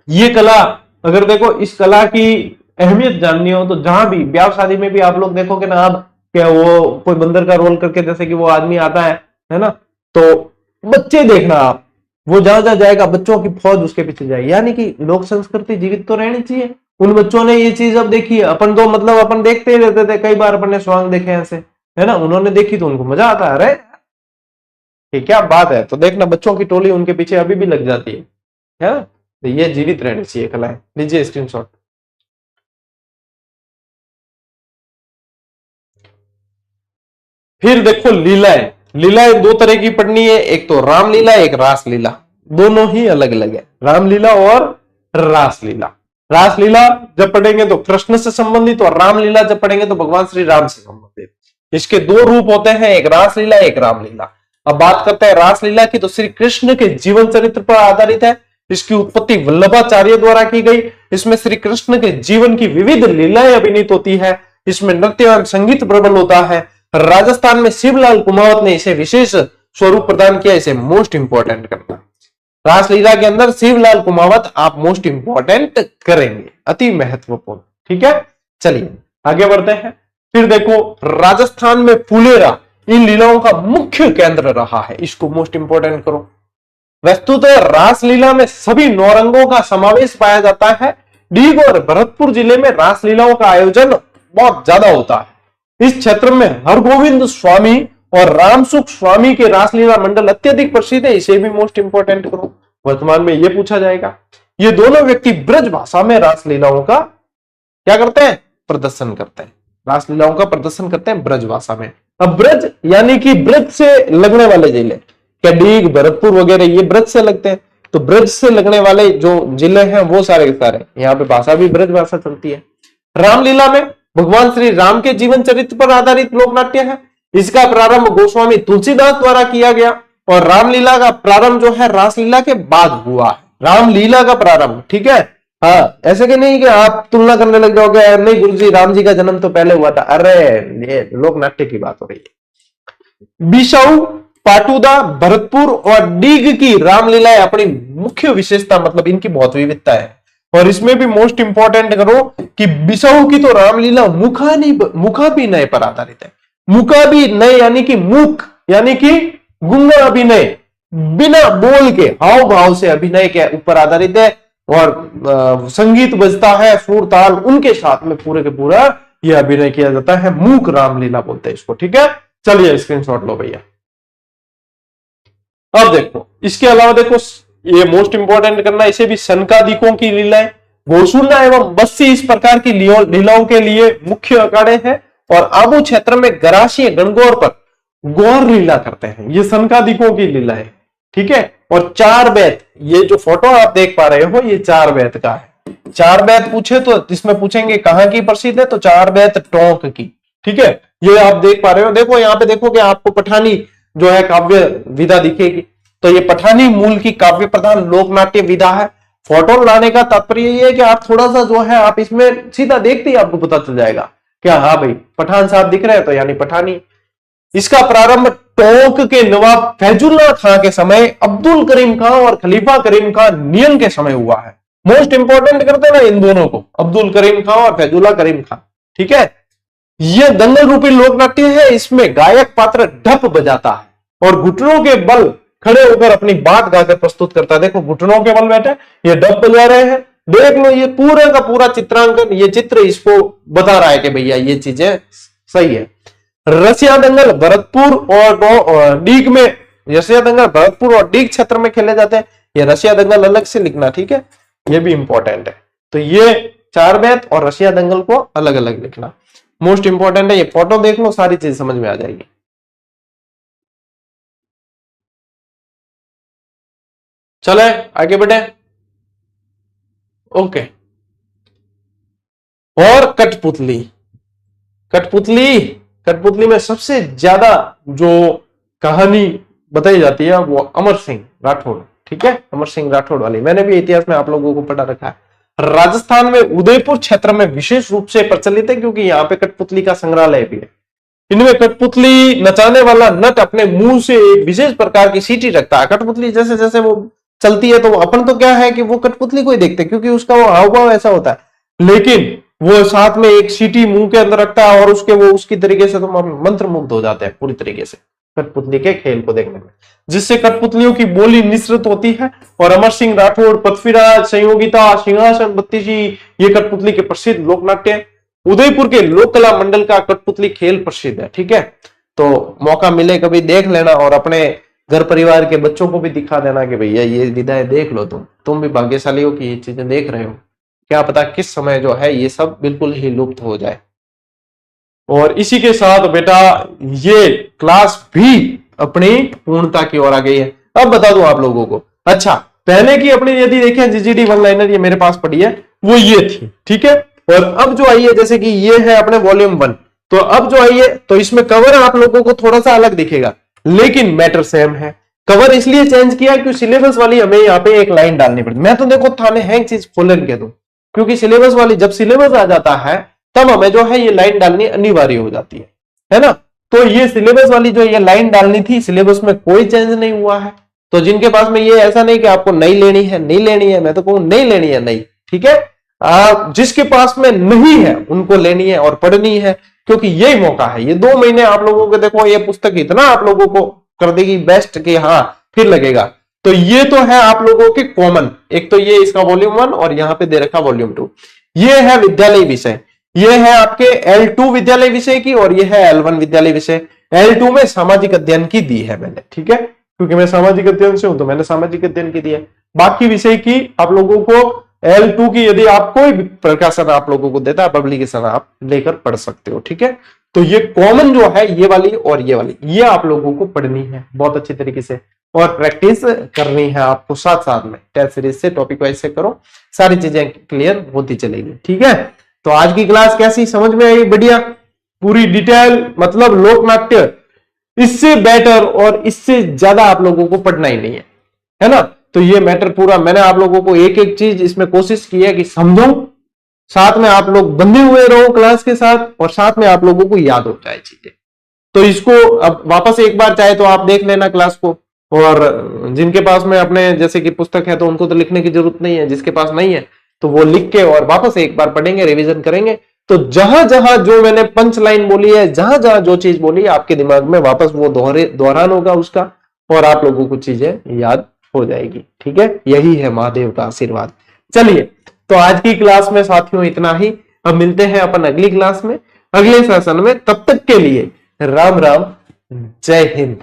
ये कला अगर देखो इस कला की अहमियत जाननी हो तो जहां भी ब्याह शादी में भी आप लोग देखोगे ना, आप क्या वो कोई बंदर का रोल करके जैसे कि वो आदमी आता है ना, तो बच्चे देखना आप, वो जहां जहां जाएगा बच्चों की फौज उसके पीछे जाएगी, यानी कि लोक संस्कृति जीवित तो रहनी चाहिए। उन बच्चों ने ये चीज अब देखी है, अपन तो मतलब अपन देखते ही रहते थे, कई बार अपन ने स्वांग देखे ऐसे, है ना, उन्होंने देखी तो उनको मजा आता है, अरे क्या बात है। तो देखना बच्चों की टोली उनके पीछे अभी भी लग जाती है ना? तो ये जीवित रहनी चाहिए कलाएं। लीजिए स्क्रीनशॉट। फिर देखो लीलाएं दो तरह की पढ़नी है, एक तो रामलीला, एक रासलीला, दोनों ही अलग अलग है, रामलीला और रासलीला। रासलीला जब पढ़ेंगे तो कृष्ण से संबंधित, और रामलीला जब पढ़ेंगे तो भगवान श्री राम से संबंधित। इसके दो रूप होते हैं, एक रासलीला एक रामलीला। अब बात करते हैं रासलीला की, तो श्री कृष्ण के जीवन चरित्र पर आधारित है। इसकी उत्पत्ति वल्लभाचार्य द्वारा की गई। इसमें श्री कृष्ण के जीवन की विविध लीलाएं अभिनीत होती है। इसमें नृत्य एवं संगीत प्रबल होता है। राजस्थान में शिवलाल कुमावत ने इसे विशेष स्वरूप प्रदान किया। इसे मोस्ट इंपॉर्टेंट करना, रासलीला के अंदर शिवलाल कुमावत आप मोस्ट इंपॉर्टेंट करेंगे, अति महत्वपूर्ण। ठीक है, चलिए आगे बढ़ते हैं। फिर देखो राजस्थान में फुलेरा इन लीलाओं का मुख्य केंद्र रहा है, इसको मोस्ट इंपॉर्टेंट करो। वस्तुतः रासलीला में सभी नौरंगों का समावेश पाया जाता है। डीग और भरतपुर जिले में रासलीलाओं का आयोजन बहुत ज्यादा होता है। इस क्षेत्र में हरगोविंद स्वामी और रामसुख स्वामी के रासलीला मंडल अत्यधिक प्रसिद्ध है, इसे भी मोस्ट इंपोर्टेंट करो। वर्तमान में यह पूछा जाएगा। ये दोनों व्यक्ति ब्रज भाषा में रासलीलाओं का क्या करते हैं, प्रदर्शन करते हैं। रासलीलाओं का प्रदर्शन करते हैं ब्रज भाषा में। अब ब्रज यानी कि ब्रज से लगने वाले जिले, क्या डीग भरतपुर वगैरह ये ब्रज से लगते हैं, तो ब्रज से लगने वाले जो जिले हैं वो सारे के सारे, यहाँ पे भाषा भी ब्रज भाषा चलती है। रामलीला में भगवान श्री राम के जीवन चरित्र पर आधारित लोकनाट्य है। इसका प्रारंभ गोस्वामी तुलसीदास द्वारा किया गया, और रामलीला का प्रारंभ जो है रासलीला के बाद हुआ है। रामलीला का प्रारंभ, ठीक है। हाँ, ऐसे कि नहीं कि आप तुलना करने लग जाओगे, नहीं गुरुजी राम जी का जन्म तो पहले हुआ था। अरे ये लोक नाट्य की बात हो रही है। बिसाऊ, पाटुदा, भरतपुर और डीग की रामलीलाएं अपनी मुख्य विशेषता, मतलब इनकी बहुत विविधता है। और इसमें भी मोस्ट इंपॉर्टेंट करो कि बिसाऊ की तो रामलीला मुखाभिनय पर आधारित है। मुखाभिनय यानी कि मुख यानी कि गुंगा अभिनय, बिना बोल के हाव भाव से अभिनय के ऊपर आधारित है। और संगीत बजता है, सुर ताल उनके साथ में पूरे के पूरा यह अभिनय किया जाता है। मूक रामलीला बोलते हैं इसको, ठीक है। चलिए स्क्रीनशॉट लो भैया। अब देखो इसके अलावा देखो ये मोस्ट इंपॉर्टेंट करना, इसे भी सनकादिकों की लीलाएं, घोषुना एवं बस्सी इस प्रकार की लीलाओं के लिए मुख्य अखाड़े हैं। और आबू क्षेत्र में गरासी गणगौर पर गौर लीला करते हैं, ये सनकादिकों की लीला है, ठीक है। और चार बैत, ये जो फोटो आप देख पा रहे हो ये चार बैत का है। चार बैत पूछे तो इसमें पूछेंगे कहां की प्रसिद्ध है, तो चार बैत टोंक की, ठीक है। ये आप देख पा रहे हो, देखो यहाँ पे देखो कि आपको पठानी जो है काव्य विधा दिखेगी, तो ये पठानी मूल की काव्य प्रधान लोकनाट्य विधा है। फोटो लाने का तात्पर्य ये है कि आप थोड़ा सा जो है आप इसमें सीधा देखते ही आपको पता चल जाएगा क्या, हाँ भाई पठान साहब दिख रहे हैं तो यानी पठानी। इसका प्रारंभ टोंक के नवाब फैजुल्ला खां के समय, अब्दुल करीम खां और खलीफा करीम खां नियन के समय हुआ है। मोस्ट इंपोर्टेंट करते ना इन दोनों को, अब्दुल करीम खां और फैजुल्ला करीम खां, ठीक है। यह दंगल रूपी लोकनाट्य है। इसमें गायक पात्र ढप बजाता है और घुटनों के बल खड़े होकर अपनी बात गाकर प्रस्तुत करता है। देखो घुटनों के बल बैठे, ये ढप बजा रहे हैं, देख लो ये पूरे का पूरा चित्रांकन, ये चित्र इसको बता रहा है कि भैया ये चीजें सही है। रसिया दंगल भरतपुर और डीग में, रसिया दंगल भरतपुर और डीग क्षेत्र में खेले जाते हैं। ये रसिया दंगल अलग से लिखना, ठीक है, ये भी इंपॉर्टेंट है। तो ये चार बैत और रसिया दंगल को अलग अलग लिखना। मोस्ट इंपॉर्टेंट है, ये फोटो देख लो, सारी चीज समझ में आ जाएगी। चले आगे बढ़े। ओके, और कठपुतली। कठपुतली, कठपुतली में सबसे ज्यादा जो कहानी बताई जाती है वो अमर सिंह राठौड़, ठीक है, अमर सिंह राठौड़ वाली, मैंने भी इतिहास में आप लोगों को पढ़ा रखा है। राजस्थान में उदयपुर क्षेत्र में विशेष रूप से प्रचलित है क्योंकि यहाँ पे कठपुतली का संग्रहालय भी है। इनमें कठपुतली नचाने वाला नट अपने मुंह से एक विशेष प्रकार की सीटी रखता है। कठपुतली जैसे जैसे वो चलती है तो अपन तो क्या है कि वो कठपुतली को ही देखते हैं क्योंकि उसका वो हाव भाव ऐसा होता है, लेकिन वो साथ में एक सीटी मुंह के अंदर रखता है और उसके वो उसकी तरीके से तुम मंत्र मुग्ध हो जाते हैं पूरी तरीके से कठपुतली के खेल को देखने में, जिससे कठपुतलियों की बोली निसृत होती है। और अमर सिंह राठौड़, पृथ्वीराज, संयोगिता, सिंहासन, बत्तीसी, ये कठपुतली के प्रसिद्ध लोक नाट्य है। उदयपुर के लोक कला मंडल का कठपुतली खेल प्रसिद्ध है, ठीक है। तो मौका मिले कभी देख लेना और अपने घर परिवार के बच्चों को भी दिखा देना कि भैया ये विधाएं देख लो, तुम भी भाग्यशाली हो कि ये चीजें देख रहे हो। क्या पता किस समय जो है ये सब बिल्कुल ही लुप्त हो जाए। और इसी के साथ बेटा ये क्लास भी अपनी पूर्णता की ओर आ गई है। अब बता दूं आप लोगों को, अच्छा पहले की अपनी यदि देखें जीजीडी वन लाइनर, ये मेरे पास पड़ी है, वो ये थी, ठीक है। और अब जो आई है जैसे कि ये है अपने वॉल्यूम 1, तो अब जो आई है तो इसमें कवर आप लोगों को थोड़ा सा अलग दिखेगा लेकिन मैटर सेम है। कवर इसलिए चेंज किया क्योंकि सिलेबस वाली हमें यहाँ पे एक लाइन डालनी पड़ती। मैं तो देखो थाने हैंग चीज खोलन के दूं क्योंकि सिलेबस वाली जब सिलेबस आ जाता है तब हमें जो है ये लाइन डालनी अनिवार्य हो जाती है ना। तो ये सिलेबस वाली जो ये लाइन डालनी थी, सिलेबस में कोई चेंज नहीं हुआ है। तो जिनके पास में ये ऐसा नहीं कि आपको नहीं लेनी है, नहीं लेनी है, मैं तो कहूं नहीं लेनी है, नहीं, ठीक है। जिसके पास में नहीं है उनको लेनी है और पढ़नी है क्योंकि यही मौका है। ये 2 महीने आप लोगों को देखो ये पुस्तक इतना आप लोगों को कर देगी बेस्ट कि हाँ फिर लगेगा। तो ये तो है आप लोगों के कॉमन, एक तो ये इसका वॉल्यूम 1 और यहाँ पे दे रखा वॉल्यूम 2। ये है विद्यालय विषय, ये है आपके L2 विद्यालय विषय की और ये है L1 विद्यालय विषय। L2 में सामाजिक अध्ययन की दी है मैंने, ठीक है, क्योंकि मैं सामाजिक अध्ययन से हूं तो मैंने सामाजिक अध्ययन की दी है। बाकी विषय की आप लोगों को L2 की यदि आप कोई भी प्रकाशन आप लोगों को देता है पब्लिकेशन आप लेकर पढ़ सकते हो, ठीक है। तो ये कॉमन जो है ये वाली और ये वाली, ये आप लोगों को पढ़नी है बहुत अच्छी तरीके से और प्रैक्टिस करनी है आपको साथ साथ में। टेस्ट सीरीज से टॉपिक वाइज से करो, सारी चीजें क्लियर होती चलेगी, ठीक है। तो आज की क्लास कैसी समझ में आई? बढ़िया, पूरी डिटेल, मतलब लोकनाट्य इससे बेटर और इससे ज्यादा आप लोगों को पढ़ना ही नहीं है ना। तो ये मैटर पूरा मैंने आप लोगों को एक एक चीज इसमें कोशिश की है कि समझो, साथ में आप लोग बंधे हुए रहो क्लास के साथ और साथ में आप लोगों को याद हो जाए चीजें। तो इसको अब वापस एक बार चाहे तो आप देख लेना क्लास को, और जिनके पास में अपने जैसे कि पुस्तक है तो उनको तो लिखने की जरूरत नहीं है, जिसके पास नहीं है तो वो लिख के और वापस एक बार पढ़ेंगे, रिवीजन करेंगे। तो जहां जहां जो मैंने पंच लाइन बोली है, जहां जहां जो चीज बोली है आपके दिमाग में वापस वो दोहरान होगा उसका और आप लोगों को चीजें याद हो जाएगी, ठीक है। यही है महादेव का आशीर्वाद। चलिए, तो आज की क्लास में साथियों इतना ही। अब मिलते हैं अपन अगली क्लास में, अगले सेशन में। तब तक के लिए राम राम, जय हिंद।